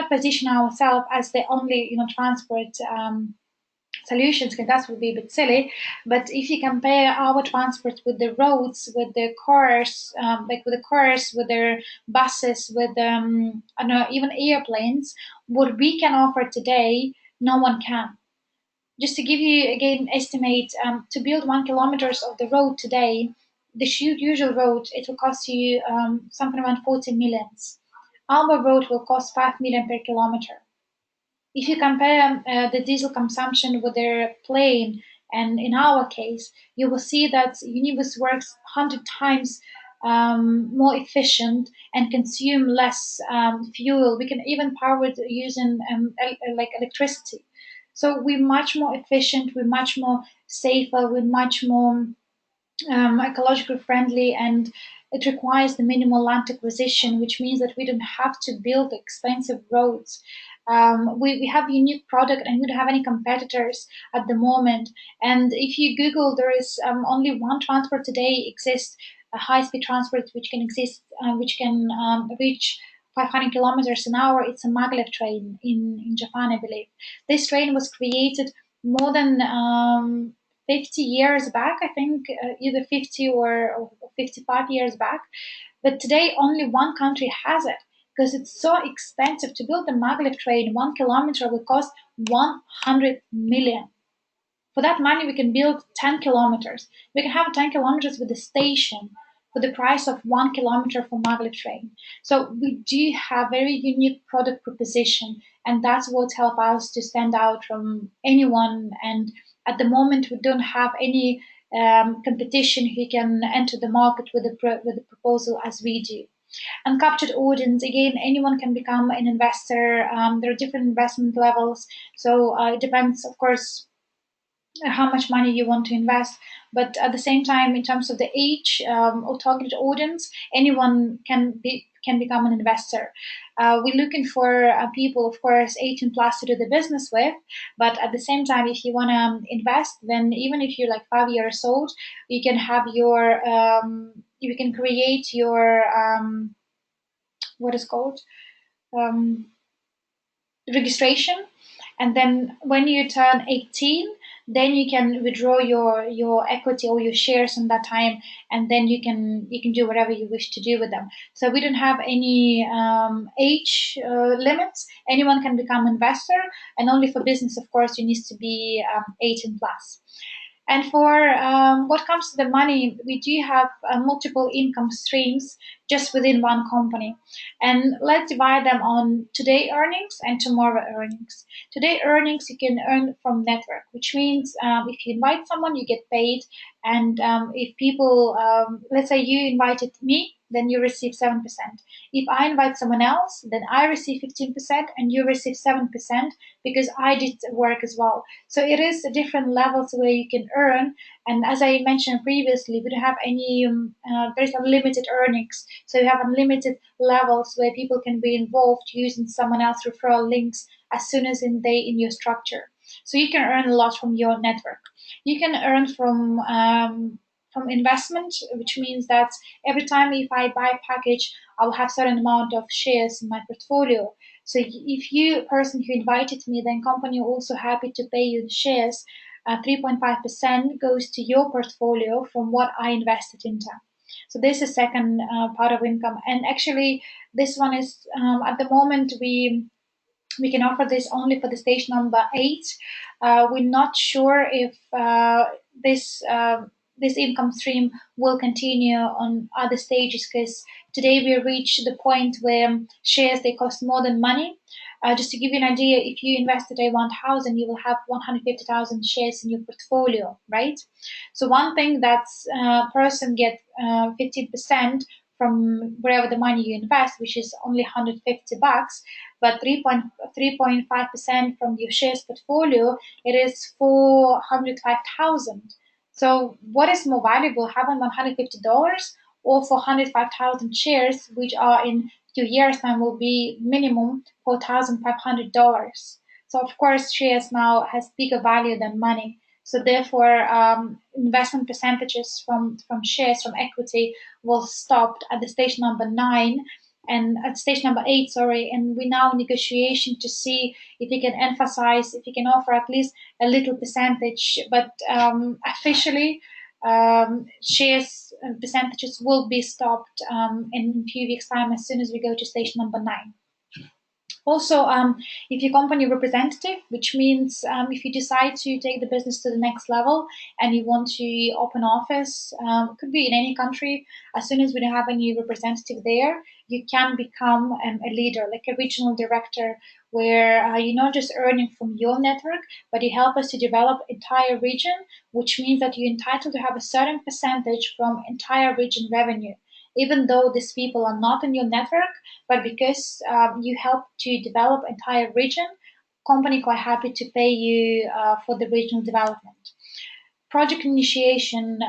position ourselves as the only transport solutions, because that would be a bit silly. But if you compare our transport with the roads, with the cars, like with the cars, with their buses, with I don't know, even airplanes, what we can offer today, no one can. Just to give you again estimate, to build 1 kilometers of the road today, the usual road, it will cost you something around 40 millions. Our road will cost 5 million per kilometer. If you compare the diesel consumption with their plane, and in our case, you will see that Unibus works 100 times more efficient and consume less fuel. We can even power it using like electricity. So we're much more efficient, we're much more safer, we're much more ecologically friendly, and it requires the minimal land acquisition, which means that we don't have to build expensive roads. We have a unique product, and we don't have any competitors at the moment. And if you Google, there is only one transport today exists, a high-speed transport which can reach 500 kilometers an hour. It's a maglev train in Japan, I believe. This train was created more than 50 years back, I think, either 50 or 55 years back. But today, only one country has it, because it's so expensive to build a maglev train. 1 kilometer will cost 100 million. For that money, we can build 10 kilometers. We can have 10 kilometers with a station for the price of 1 kilometer for maglev train. So we do have very unique product proposition, and that's what helps us to stand out from anyone. And at the moment, we don't have any competition who can enter the market with with a proposal as we do. Uncaptured audience, again, anyone can become an investor. There are different investment levels, so it depends, of course, how much money you want to invest. But at the same time, in terms of the age or target audience, anyone can become an investor. We're looking for people, of course, 18 plus to do the business with. But at the same time, if you want to invest, then even if you're like 5 years old, you can have your you can create your what is called um, registration, and then when you turn 18, then you can withdraw your equity or your shares in that time, and then you can do whatever you wish to do with them. So we don't have any age limits. Anyone can become investor, and only for business, of course, you need to be 18 plus. And for what comes to the money, we do have multiple income streams just within one company. And let's divide them on today earnings and tomorrow earnings. Today earnings you can earn from network, which means if you invite someone, you get paid. And if people, let's say you invited me, then you receive 7%. If I invite someone else, then I receive 15% and you receive 7% because I did work as well. So it is different levels where you can earn. And as I mentioned previously, we don't have any, there's unlimited earnings. So you have unlimited levels where people can be involved using someone else referral links as soon as in your structure. So you can earn a lot from your network. You can earn from investment, which means that every time if I buy a package, I'll have certain amount of shares in my portfolio. So if you person who invited me, then company also happy to pay you the shares. 3.5% goes to your portfolio from what I invested into. So this is second part of income. And actually, this one is at the moment we can offer this only for the stage number 8. We're not sure if this this income stream will continue on other stages, because today we reach the point where shares they cost more than money. Just to give you an idea, if you invest today 1,000, you will have 150,000 shares in your portfolio, right? So one thing that's person get 15% from wherever the money you invest, which is only $150, but 3.5% from your shares portfolio, it is 405,000. So what is more valuable, having $150 or 405,000 shares, which are in 2 years time will be minimum $4,500. So of course, shares now has bigger value than money. So therefore, investment percentages from shares from equity will stop at the stage number 9 and at stage number 8, sorry, and we now in negotiation to see if we can emphasize, if we can offer at least a little percentage, but officially shares percentages will be stopped in a few weeks time as soon as we go to stage number 9. Also, if you're company representative, which means if you decide to take the business to the next level and you want to open office, it could be in any country, as soon as we don't have any representative there, you can become a leader, like a regional director, where you're not just earning from your network, but you help us to develop entire region, which means that you're entitled to have a certain percentage from entire region revenue, even though these people are not in your network, but because you help to develop entire region, company quite happy to pay you for the regional development. Project initiation,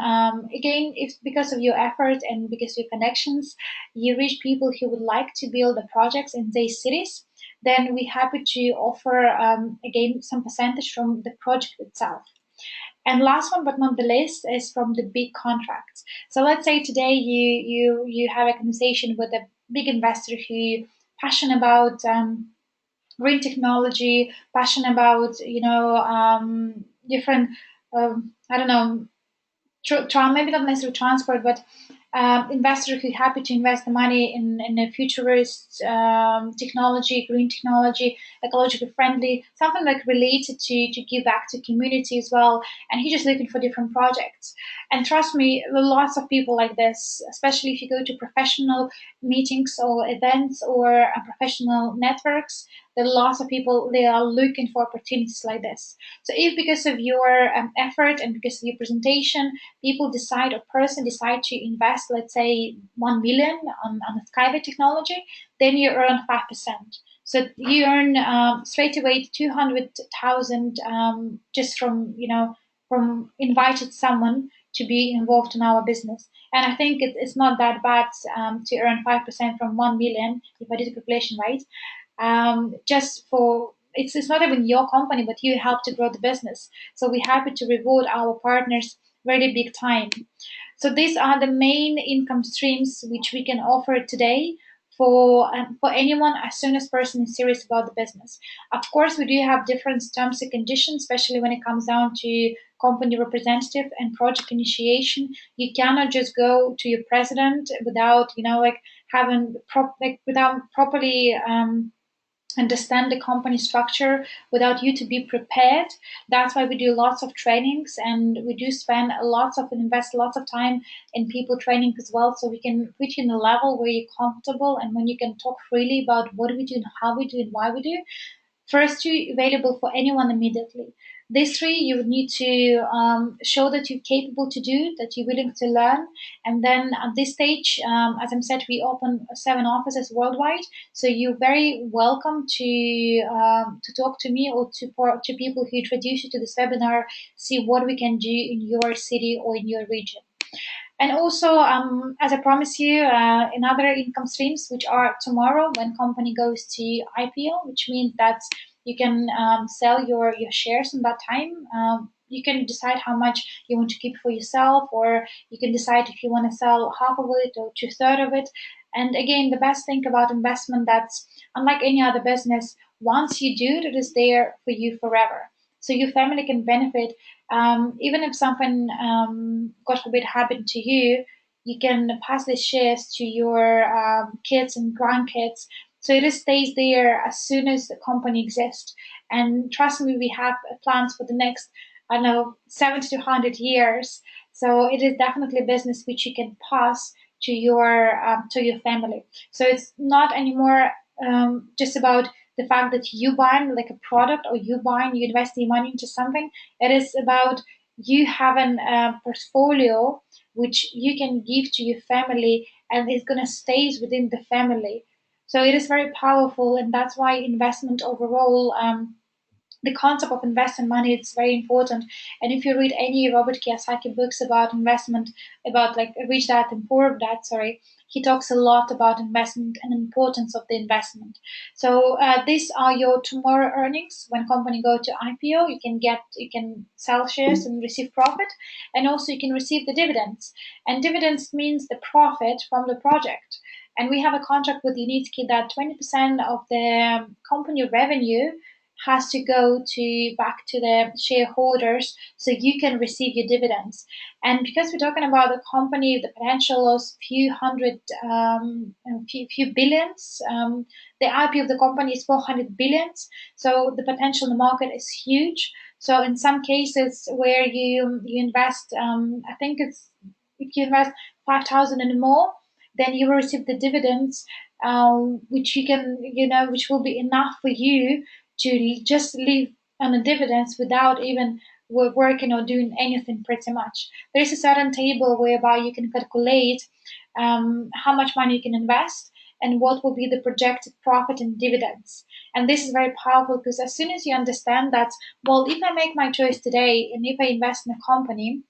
again, if because of your effort and because of your connections, you reach people who would like to build the projects in their cities, then we're happy to offer, again, some percentage from the project itself. And last one but not the least is from the big contracts. So let's say today you have a conversation with a big investor who passionate about green technology, passionate about different I don't know, maybe not necessarily transport, but investors who are happy to invest the money in a futurist technology, green technology, ecologically friendly, something like related to give back to community as well. And he's just looking for different projects. And trust me, there are lots of people like this, especially if you go to professional meetings or events or professional networks. There are lots of people, they are looking for opportunities like this. So if because of your effort and because of your presentation, people decide or person decide to invest, let's say 1 million on Skyway technology, then you earn 5%. So you earn straight away 200,000 just from from invited someone to be involved in our business. And I think it's not that bad to earn 5% from 1 million if I did the calculation right. Just for it's not even your company, but you help to grow the business. So we're happy to reward our partners very big time. So these are the main income streams which we can offer today for anyone as soon as person is serious about the business. Of course, we do have different terms and conditions, especially when it comes down to company representative and project initiation. You cannot just go to your president without like having without properly understand the company structure, without you to be prepared. That's why we do lots of trainings and we do spend lots of invest lots of time in people training as well, so we can put you in a level where you're comfortable and when you can talk freely about what we do and how we do and why we do. First two available for anyone immediately. These three you would need to show that you're capable to do, that you're willing to learn. And then at this stage, as I said, we open 7 offices worldwide. So you're very welcome to talk to me or to people who introduce you to this webinar, see what we can do in your city or in your region. And also, as I promised you, another income streams, which are tomorrow when company goes to IPO, which means that you can sell your shares in that time. You can decide how much you want to keep for yourself, or you can decide if you want to sell half of it or 2/3 of it. And again, the best thing about investment that's unlike any other business, once you do it, it is there for you forever. So your family can benefit. Even if something, God forbid, happened to you, you can pass the shares to your kids and grandkids. So it just stays there as soon as the company exists. And trust me, we have plans for the next, I don't know, 70 to 100 years. So it is definitely a business which you can pass to your family. So it's not anymore just about the fact that you buying like a product or you invest your money into something. It is about you having a portfolio which you can give to your family, and it's going to stays within the family. So it is very powerful, and that's why investment overall, the concept of investing money is very important. And if you read any Robert Kiyosaki books about investment, about like Rich Dad and Poor Dad, sorry, he talks a lot about investment and importance of the investment. So these are your tomorrow earnings. When company go to IPO, you can sell shares and receive profit, and also you can receive the dividends. And dividends means the profit from the project. And we have a contract with Unitsky that 20% of the company revenue has to go to back to the shareholders so you can receive your dividends. And because we're talking about a company, the potential of few hundred, few billions, the IP of the company is 400 billions. So the potential in the market is huge. So in some cases where you invest, I think it's if you invest 5,000 and more, then you will receive the dividends, which you can, which will be enough for you to just live on the dividends without even working or doing anything pretty much. There is a certain table whereby you can calculate how much money you can invest and what will be the projected profit and dividends. And this is very powerful because as soon as you understand that, well, if I make my choice today and if I invest in a company,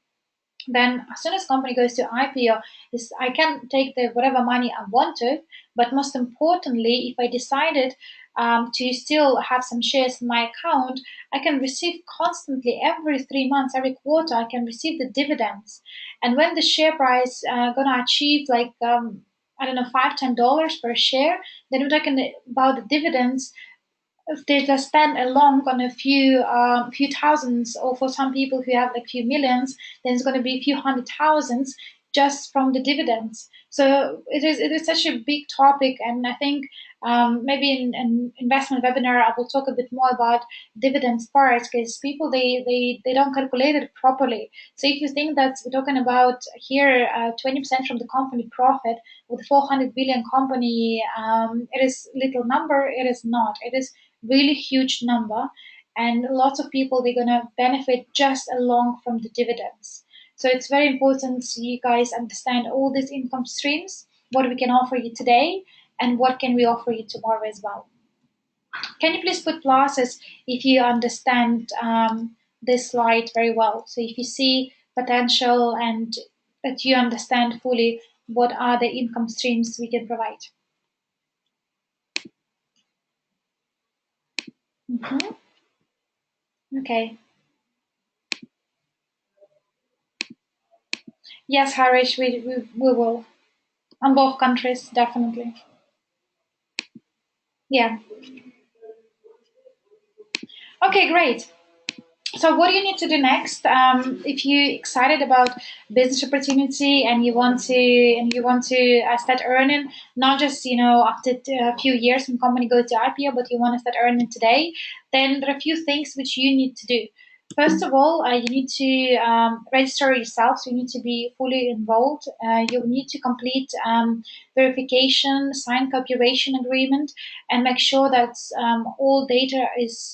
then as soon as company goes to IPO, is I can take the whatever money I want to, but most importantly, if I decided to still have some shares in my account, I can receive constantly every 3 months, every quarter, I can receive the dividends. And when the share price gonna achieve like I don't know $5-10 per share, then we're talking about the dividends if they just spend along on a few thousands, or for some people who have like few millions, then it's going to be a few hundred thousands just from the dividends. So it is such a big topic, and I think maybe in an investment webinar I will talk a bit more about dividends part because people they don't calculate it properly. So if you think that we're talking about here 20% from the company profit with 400 billion company, it is little number. It is not. It is really huge number, and lots of people they're gonna benefit just along from the dividends. So it's very important you guys understand all these income streams, what we can offer you today, and what can we offer you tomorrow as well. Can you please put pluses if you understand this slide very well? So if you see potential and that you understand fully what are the income streams we can provide. Mhm. Okay. Yes, Harish, we will. On both countries, definitely. Yeah. Okay, great. So what do you need to do next? If you're excited about business opportunity and you want to start earning, not just after a few years when company goes to IPO, but you want to start earning today, then there are a few things which you need to do. First of all, you need to register yourself. So you need to be fully involved. You need to complete verification, sign cooperation agreement, and make sure that all data is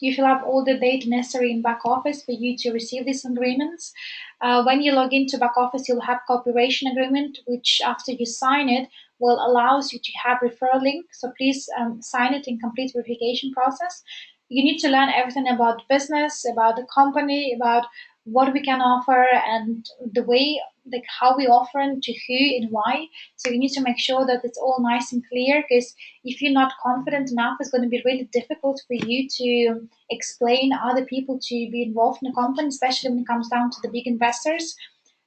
you fill up all the data necessary in back office for you to receive these agreements. When you log into back office, you'll have cooperation agreement, which after you sign it, will allows you to have referral link. So please sign it and complete verification process. You need to learn everything about business, about the company, about what we can offer, and the way like how we offer it to who and why. So you need to make sure that it's all nice and clear because if you're not confident enough, it's going to be really difficult for you to explain other people to be involved in the company, especially when it comes down to the big investors.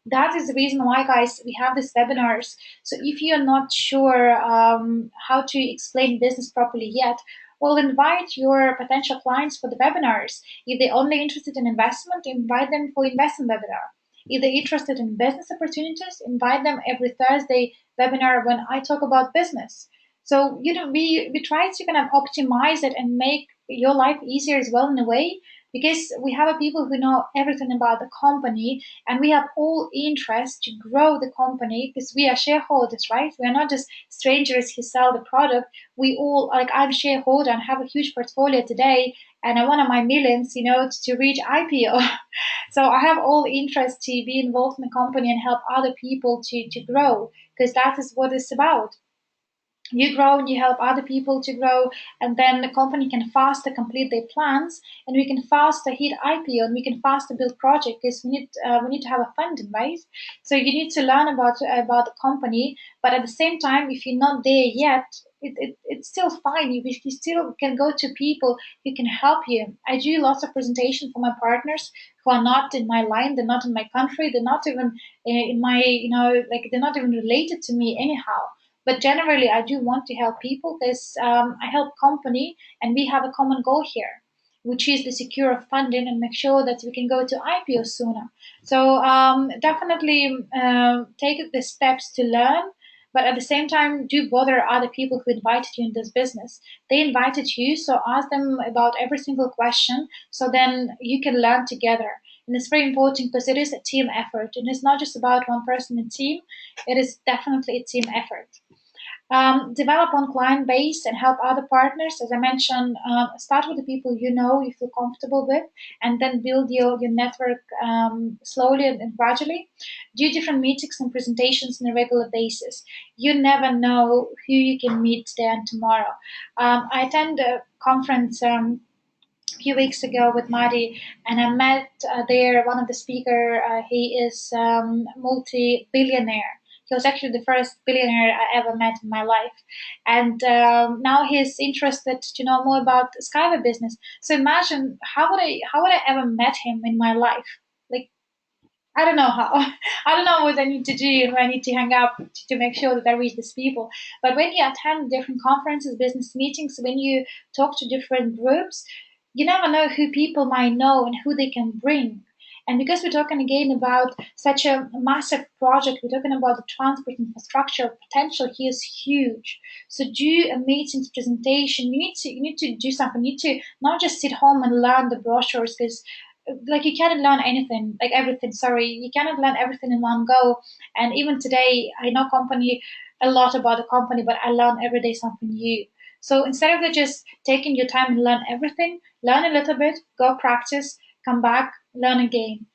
That is the reason why, guys, we have these webinars. So if you're not sure how to explain business properly yet, well, invite your potential clients for the webinars. If they're only interested in investment, invite them for investment webinar. If they're interested in business opportunities, invite them every Thursday webinar when I talk about business. So we try to kind of optimize it and make your life easier as well in a way. because we have a people who know everything about the company, and we have all interest to grow the company because we are shareholders, right? We are not just strangers who sell the product. We all, like, I'm a shareholder and have a huge portfolio today, and I want my millions, to reach IPO. So I have all interest to be involved in the company and help other people to grow, because that is what it's about. You grow and you help other people to grow, and then the company can faster complete their plans, and we can faster hit IPO, and we can faster build project, because we need to have a funding, right? So you need to learn about the company, but at the same time, if you're not there yet, it's still fine. You still can go to people who can help you. I do lots of presentation for my partners who are not in my line, they're not in my country, they're not even in my, like, they're not even related to me anyhow, but generally I do want to help people, because I help company, and we have a common goal here, which is to secure funding and make sure that we can go to IPO sooner. So definitely take the steps to learn, but at the same time, do bother other people who invited you in this business. They invited you, so ask them about every single question, so then you can learn together. And it's very important because it is a team effort, and it's not just about one person in team. It is definitely a team effort. Develop on client base and help other partners. As I mentioned, start with the people you feel comfortable with, and then build your network slowly and gradually. Do different meetings and presentations on a regular basis. You never know who you can meet today and tomorrow. I attend a conference a few weeks ago with Madi, and I met there one of the speaker. He is multi-billionaire. He was actually the first billionaire I ever met in my life, and now he's interested to know more about Skyway business. So imagine how would I ever met him in my life? Like, I don't know how. I don't know what I need to do, who I need to hang up to make sure that I reach these people. But when you attend different conferences, business meetings, when you talk to different groups, you never know who people might know and who they can bring. And because we're talking again about such a massive project, we're talking about the transport infrastructure potential here is huge. So do a meetings presentation. You need to do something. You need to not just sit home and learn the brochures, because like, you cannot learn anything, like everything, sorry, you cannot learn everything in one go. And even today, I know company a lot about the company, but I learn every day something new. So instead of just taking your time and learn everything, learn a little bit, go practice, come back, learn again,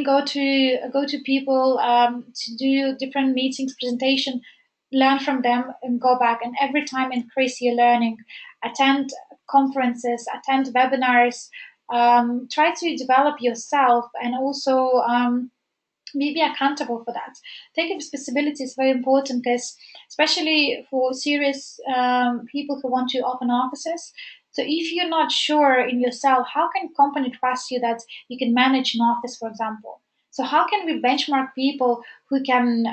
go to people to do different meetings, presentation, learn from them, and go back, and every time increase your learning. Attend conferences, attend webinars, try to develop yourself, and also be accountable for that. Taking responsibility is very important, because especially for serious people who want to open offices. So if you're not sure in yourself, how can company trust you that you can manage an office, for example? So how can we benchmark people who can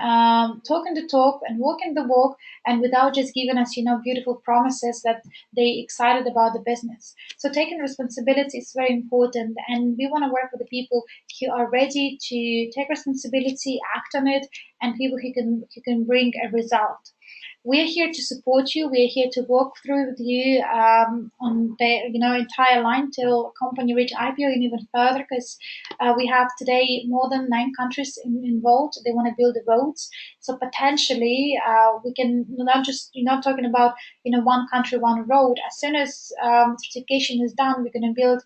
talk in the talk and walk in the walk, and without just giving us, beautiful promises that they excited about the business? So taking responsibility is very important, and we want to work with the people who are ready to take responsibility, act on it, and people who can bring a result. We're here to support you. We're here to walk through with you on the entire line till company reach IPO and even further, because we have today more than 9 countries involved. They want to build the roads, so potentially we can not just, you're not talking about one country, one road. As soon as certification is done, we're going to build.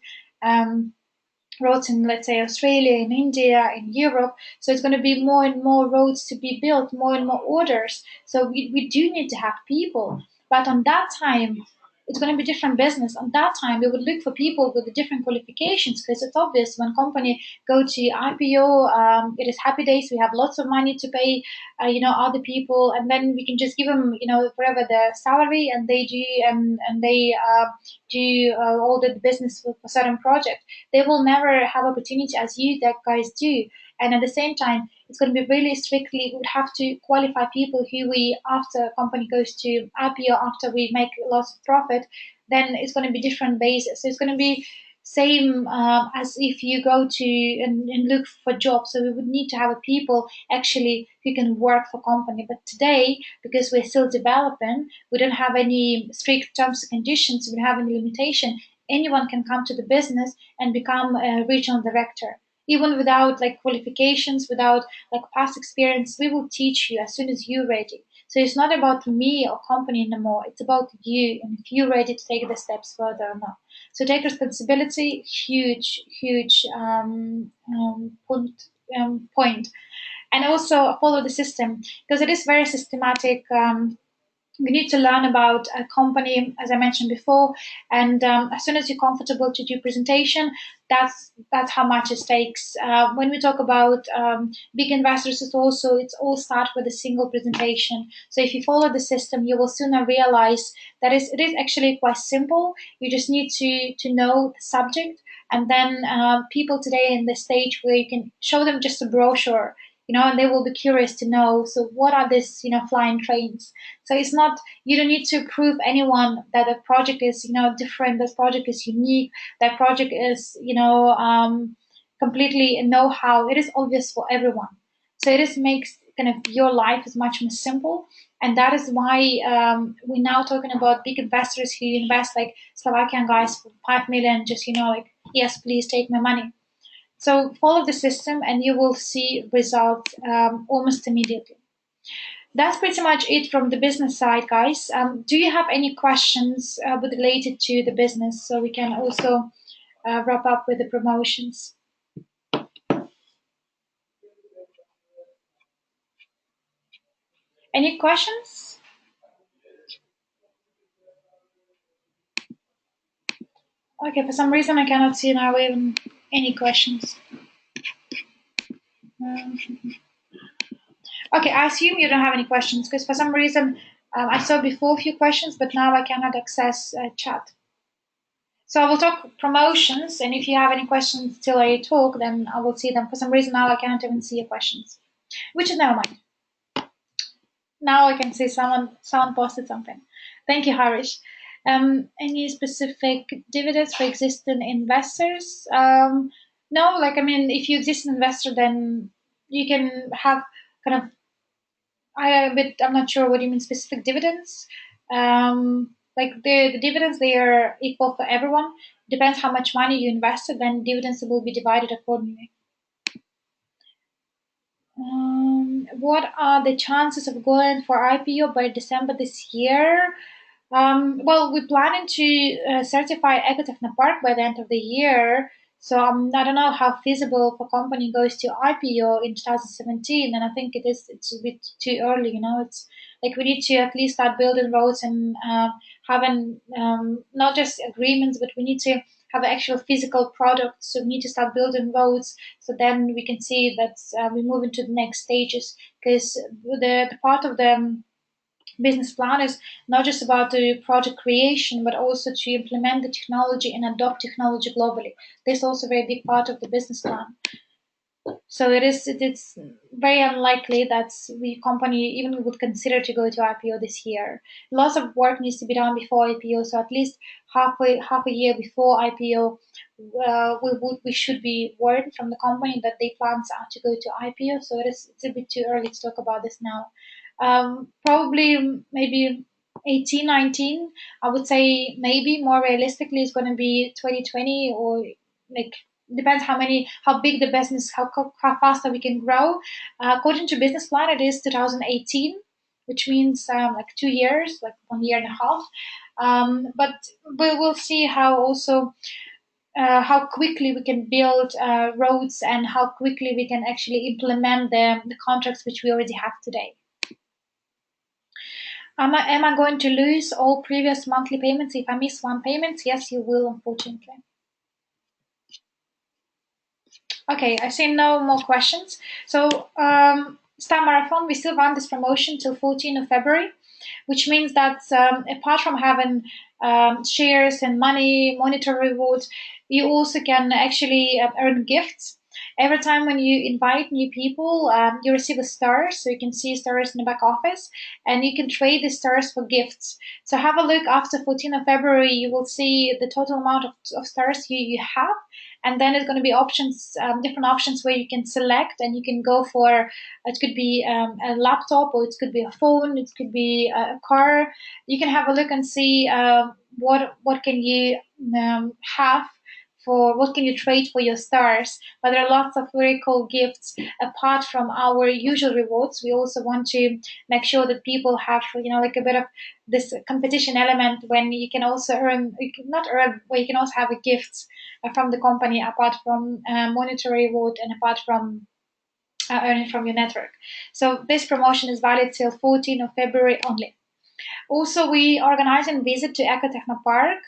Roads in, let's say, Australia, in India, in Europe. So it's going to be more and more roads to be built, more and more orders. So we do need to have people. But on that time, it's going to be different business. On that time, we would look for people with the different qualifications, because it's obvious when company go to IPO, it is happy days. We have lots of money to pay, other people, and then we can just give them, forever the salary, and they do all the business for a certain project. They will never have opportunity as you that guys do. And at the same time, it's going to be really strictly, we would have to qualify people who we, after a company goes to IPO, after we make lots of profit, then it's going to be different basis. So it's going to be same as if you go to and look for jobs. So we would need to have a people actually who can work for company. But today, because we're still developing, we don't have any strict terms and conditions, we don't have any limitation. anyone can come to the business and become a regional director. Even without like qualifications, without like past experience, we will teach you as soon as you're ready. So it's not about me or company anymore. It's about you and if you're ready to take the steps further or not. So take responsibility, huge, huge point. And also follow the system because it is very systematic. We need to learn about a company, as I mentioned before, and as soon as you're comfortable to do presentation, that's how much it takes. When we talk about big investors, it's all start with a single presentation. So if you follow the system, you will sooner realize that it is actually quite simple. You just need to know the subject, and then people today in the stage where you can show them just a brochure, and they will be curious to know. So what are these, flying trains? So it's not, you don't need to prove anyone that a project is, different, this project is unique, that project is, completely know-how. It is obvious for everyone. So it is makes kind of your life is much more simple. And that is why we're now talking about big investors who invest like Slovakian guys for 5 million, just, like, yes, please take my money. So follow the system and you will see results almost immediately. That's pretty much it from the business side, guys. Do you have any questions related to the business so we can also wrap up with the promotions? Any questions? Okay, for some reason I cannot see now even any questions. Um, okay, I assume you don't have any questions because for some reason I saw before a few questions, but now I cannot access chat. So I will talk promotions, and if you have any questions till I talk, then I will see them. For some reason now I cannot even see your questions, which is never mind. Now I can see someone posted something. Thank you, Harish. Any specific dividends for existing investors? No, like I mean, if you exist an investor, then you can have kind of. I'm not sure what you mean specific dividends. Like the dividends, they are equal for everyone. Depends how much money you invested, then dividends will be divided accordingly. What are the chances of going for IPO by December this year? Well, we're planning to certify Ecotechnopark by the end of the year. So I don't know how feasible for company goes to IPO in 2017, and I think it's a bit too early. It's like we need to at least start building roads and having not just agreements, but we need to have actual physical products. So we need to start building roads. So then we can see that we move into the next stages because the part of the business plan is not just about the project creation, but also to implement the technology and adopt technology globally. This is also a very big part of the business plan. So it's very unlikely that the company even would consider to go to IPO this year. Lots of work needs to be done before IPO, so at least half a year before IPO, we should be word from the company that they plans are to go to IPO. So it's a bit too early to talk about this now. Probably maybe 18, 19. I would say maybe more realistically it's going to be 2020 or like depends how big the business, how faster we can grow. According to business plan, it is 2018, which means like 2 years, like 1 year and a half. But we will see how also how quickly we can build roads and how quickly we can actually implement the contracts which we already have today. Am I going to lose all previous monthly payments if I miss one payment? Yes, you will, unfortunately. Okay, I see no more questions. So, Star Marathon, we still run this promotion till 14th of February, which means that apart from having shares and money, monetary rewards, you also can actually earn gifts. Every time when you invite new people, you receive a star, so you can see stars in the back office, and you can trade the stars for gifts. So have a look after 14th of February, you will see the total amount of stars you have, and then there's going to be options, different options where you can select, and you can go for it could be a laptop, or it could be a phone, it could be a car. You can have a look and see what can you have for what can you trade for your stars. But there are lots of very cool gifts apart from our usual rewards. We also want to make sure that people have, like a bit of this competition element when you can also earn, you can not earn, where you can also have a gift from the company apart from monetary reward and apart from earning from your network. So this promotion is valid till 14th of February only. Also, we organize a visit to Eco Techno Park.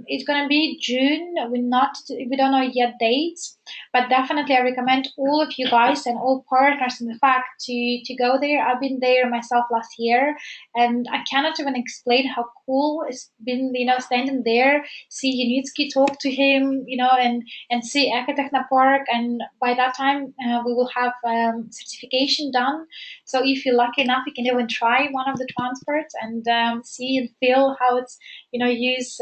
It's gonna be June. We don't know yet dates, but definitely I recommend all of you guys and all partners in the fact to go there. I've been there myself last year, and I cannot even explain how cool it's been. Standing there, see Unitsky, talk to him, and see Eco Techno Park. And by that time, we will have certification done. So if you're lucky enough, you can even try one of the transports and see and feel how it's use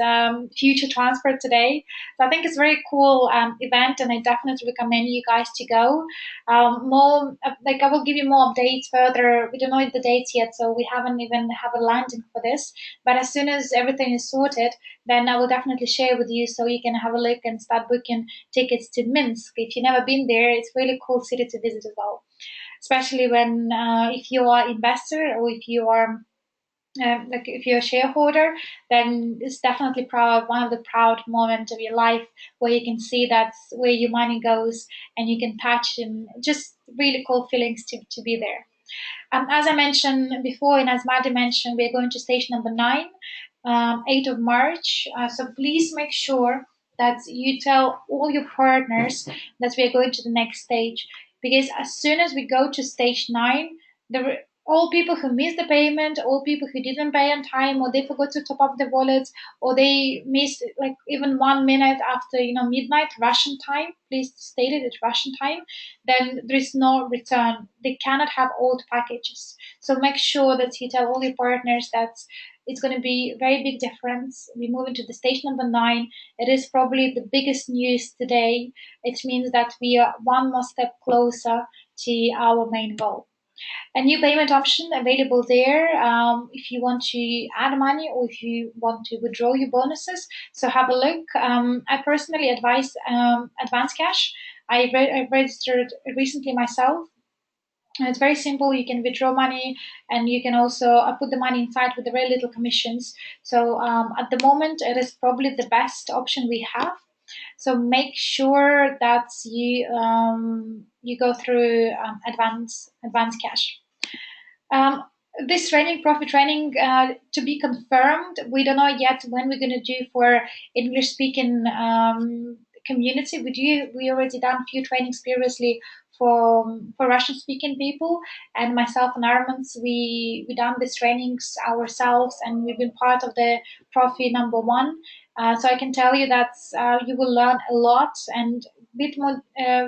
future transport today. So I think it's a very cool event, and I definitely recommend you guys to go. More like I will give you more updates further. We don't know the dates yet, so we haven't even have a landing for this. But as soon as everything is sorted, then I will definitely share with you so you can have a look and start booking tickets to Minsk. If you've never been there, it's a really cool city to visit as well, especially when if you are investor or if you are like if you're a shareholder, then it's definitely one of the proud moments of your life where you can see that's where your money goes and you can touch and just really cool feelings to be there. As I mentioned before, and as Maddie mentioned, we're going to station number 9, 8th of March. So please make sure that you tell all your partners that we are going to the next stage. Because as soon as we go to stage 9, all people who missed the payment, all people who didn't pay on time, or they forgot to top up the wallets, or they missed like even 1 minute after midnight Russian time. Please state it, it's Russian time. Then there is no return. They cannot have old packages. So make sure that you tell all your partners that it's going to be a very big difference. We move into the stage number 9. It is probably the biggest news today. It means that we are one more step closer to our main goal. A new payment option available there if you want to add money or if you want to withdraw your bonuses. So have a look. I personally advise Advance Cash. I registered recently myself. And it's very simple. You can withdraw money, and you can also put the money inside with very little commissions. So at the moment, it is probably the best option we have. So make sure that you go through Advance Cash. Um, this training, profit training, to be confirmed. We don't know yet when we're going to do for English speaking community. We already done a few trainings previously for Russian speaking people, and myself and Armand, we done these trainings ourselves, and we've been part of the Profi number 1. So I can tell you that you will learn a lot, and a bit more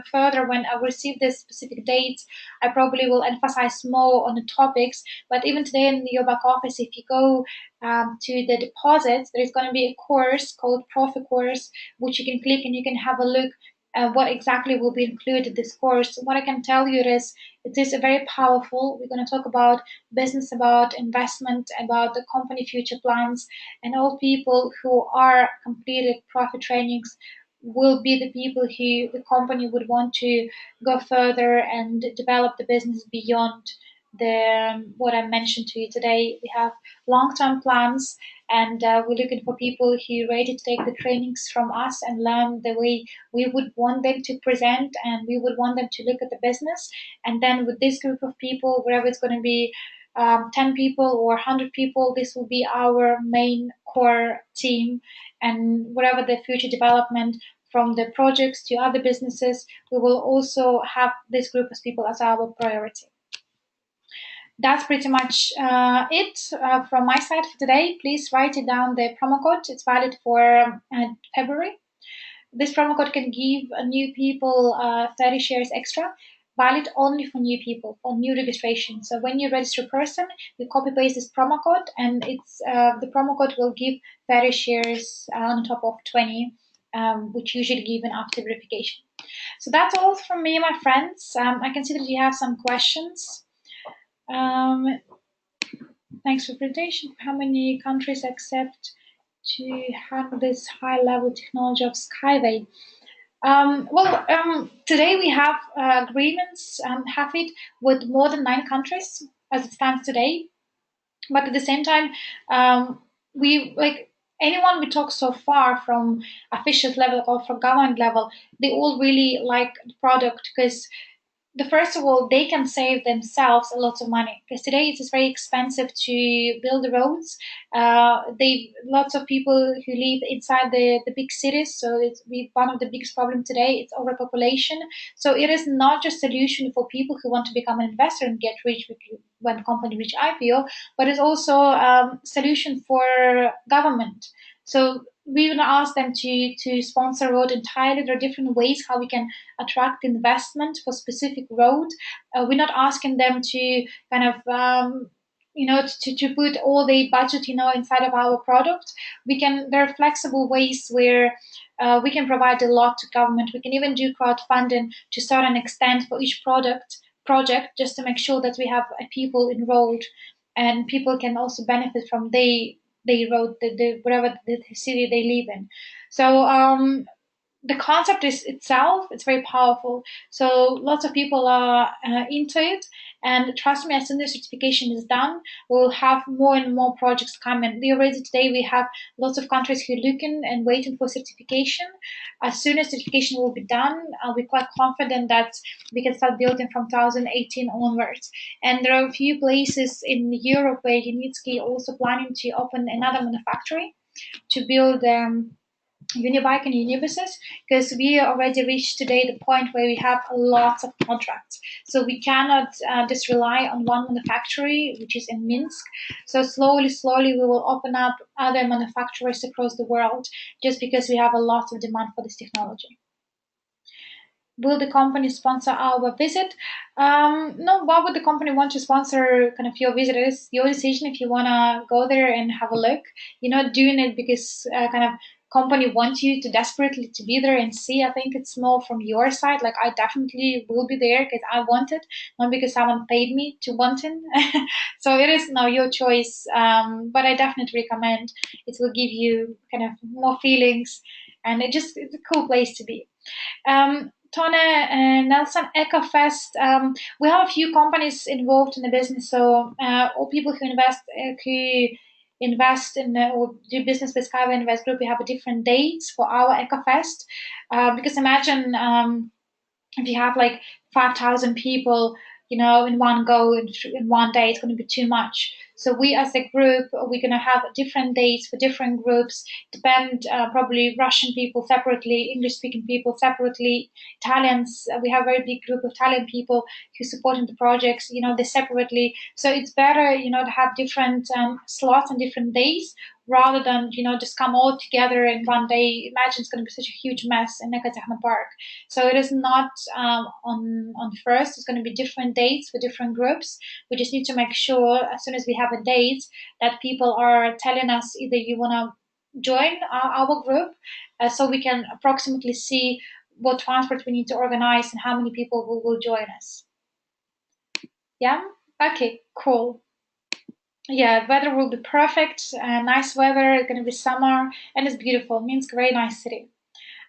further when I receive this specific date, I probably will emphasize more on the topics. But even today in your back office, if you go to the deposits, there is going to be a course called Profi course, which you can click and you can have a look at what exactly will be included in this course. What I can tell you is it is a very powerful. We're going to talk about business, about investment, about the company future plans, and all people who are completed profit trainings will be the people who the company would want to go further and develop the business beyond the what I mentioned to you today. We have long-term plans, and we're looking for people who are ready to take the trainings from us and learn the way we would want them to present, and we would want them to look at the business. And then with this group of people, wherever it's going to be 10 people or 100 people, this will be our main core team. And whatever the future development from the projects to other businesses, we will also have this group of people as our priority. That's pretty much it from my side for today. Please write it down, the promo code. It's valid for February. This promo code can give new people 30 shares extra, valid only for new people, for new registration. So when you register a person, you copy paste this promo code, and it's the promo code will give 30 shares on top of 20, which usually given after verification. So that's all from me, my friends. I can see that you have some questions. Thanks for presentation. How many countries accept to handle this high level technology of Skyway? Today we have agreements, have it with more than 9 countries as it stands today. But at the same time, we like anyone we talk so far from official level or from government level, they all really like the product because the first of all they can save themselves a lot of money because today it is very expensive to build the roads. They lots of people who live inside the big cities, so it's one of the biggest problem today. It's overpopulation. So it is not just solution for people who want to become an investor and get rich when company reach IPO, but it's also solution for government. So we're going to ask them to sponsor road entirely. There are different ways how we can attract investment for specific road. We're not asking them to kind of to put all the budget inside of our product. We can There are flexible ways where we can provide a lot to government. We can even do crowdfunding to certain extent for each project just to make sure that we have people enrolled and people can also benefit from they road whatever the city they live in. So the concept is itself it's very powerful, so lots of people are into it, and trust me, as soon as certification is done we'll have more and more projects coming. We already today we have lots of countries who are looking and waiting for certification. As soon as certification will be done, I'll be quite confident that we can start building from 2018 onwards. And there are a few places in Europe where Unitsky also planning to open another manufactory to build Unibike and Unibuses, because we already reached today the point where we have lots of contracts. So we cannot just rely on one manufacturer, which is in Minsk. So slowly, we will open up other manufacturers across the world just because we have a lot of demand for this technology. Will the company sponsor our visit? No, why would the company want to sponsor kind of your visit? It is your decision if you want to go there and have a look. You're not doing it because kind of company wants you to desperately to be there and see. I think it's more from your side. Like I definitely will be there because I want it, not because someone paid me to want it. So it is now your choice. But I definitely recommend. It will give you kind of more feelings, and it's a cool place to be. Tone and Nelson EcoFest. We have a few companies involved in the business, so all people who invest in or do business with Skyway Invest Group, we have a different dates for our EcoFest. Because imagine if you have like 5,000 people, in one go in one day, it's going to be too much. So we as a group, we're going to have different dates for different groups, depend probably Russian people separately, English speaking people separately, Italians. We have a very big group of Italian people who supporting the projects, they separately. So it's better, to have different slots and different days rather than, just come all together in one day. Imagine it's going to be such a huge mess in Ekaterinburg Park. So it is not on first. It's going to be different dates for different groups. We just need to make sure as soon as we have a date that people are telling us either you want to join our group, so we can approximately see what transport we need to organize and how many people will join us. Yeah. Okay. Cool. Yeah, weather will be perfect. Nice weather. It's gonna be summer, and it's beautiful. Minsk, very nice city.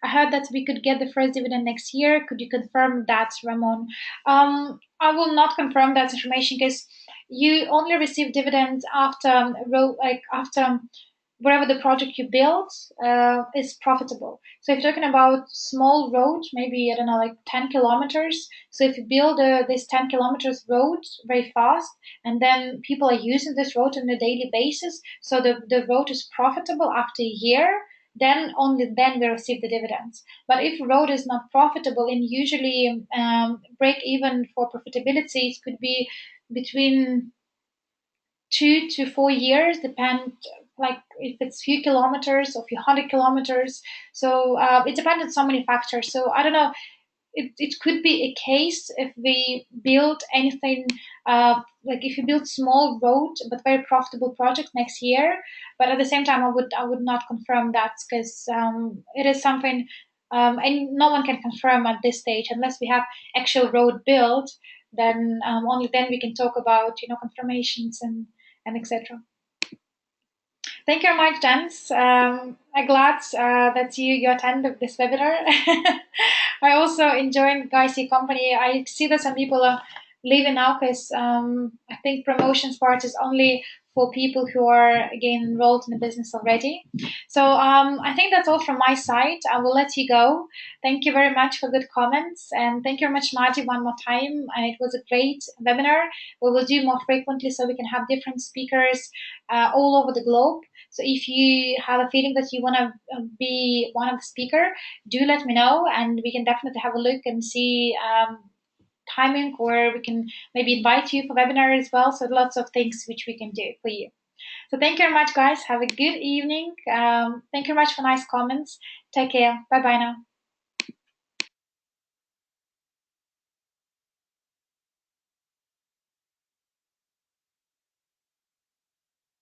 I heard that we could get the first dividend next year. Could you confirm that, Ramon? I will not confirm that information because you only receive dividends after after wherever the project you build is profitable. So if you're talking about small road, maybe I don't know, like 10 kilometers. So if you build this 10 kilometers road very fast, and then people are using this road on a daily basis, so the road is profitable after a year, then only then we receive the dividends. But if road is not profitable, and usually break even for profitability, it could be between 2 to 4 years, depend like if it's few kilometers or few hundred kilometers. So it depends on so many factors. So I don't know. It could be a case if we build anything like if you build small road but very profitable project next year. But at the same time, I would not confirm that because it is something and no one can confirm at this stage unless we have actual road built. Then only then we can talk about confirmations and etc. Thank you very much, Jens. I'm glad that you attended this webinar. I also enjoyed guys your company. I see that some people are leaving now because I think promotions part is only for people who are again enrolled in the business already. So I think that's all from my side. I will let you go. Thank you very much for good comments, and thank you very much, Marty, one more time. And it was a great webinar. We will do more frequently so we can have different speakers all over the globe. So if you have a feeling that you want to be one of the speaker, do let me know, and we can definitely have a look and see timing, or we can maybe invite you for webinar as well. So lots of things which we can do for you. So thank you very much, guys. Have a good evening. Thank you very much for nice comments. Take care. Bye bye now.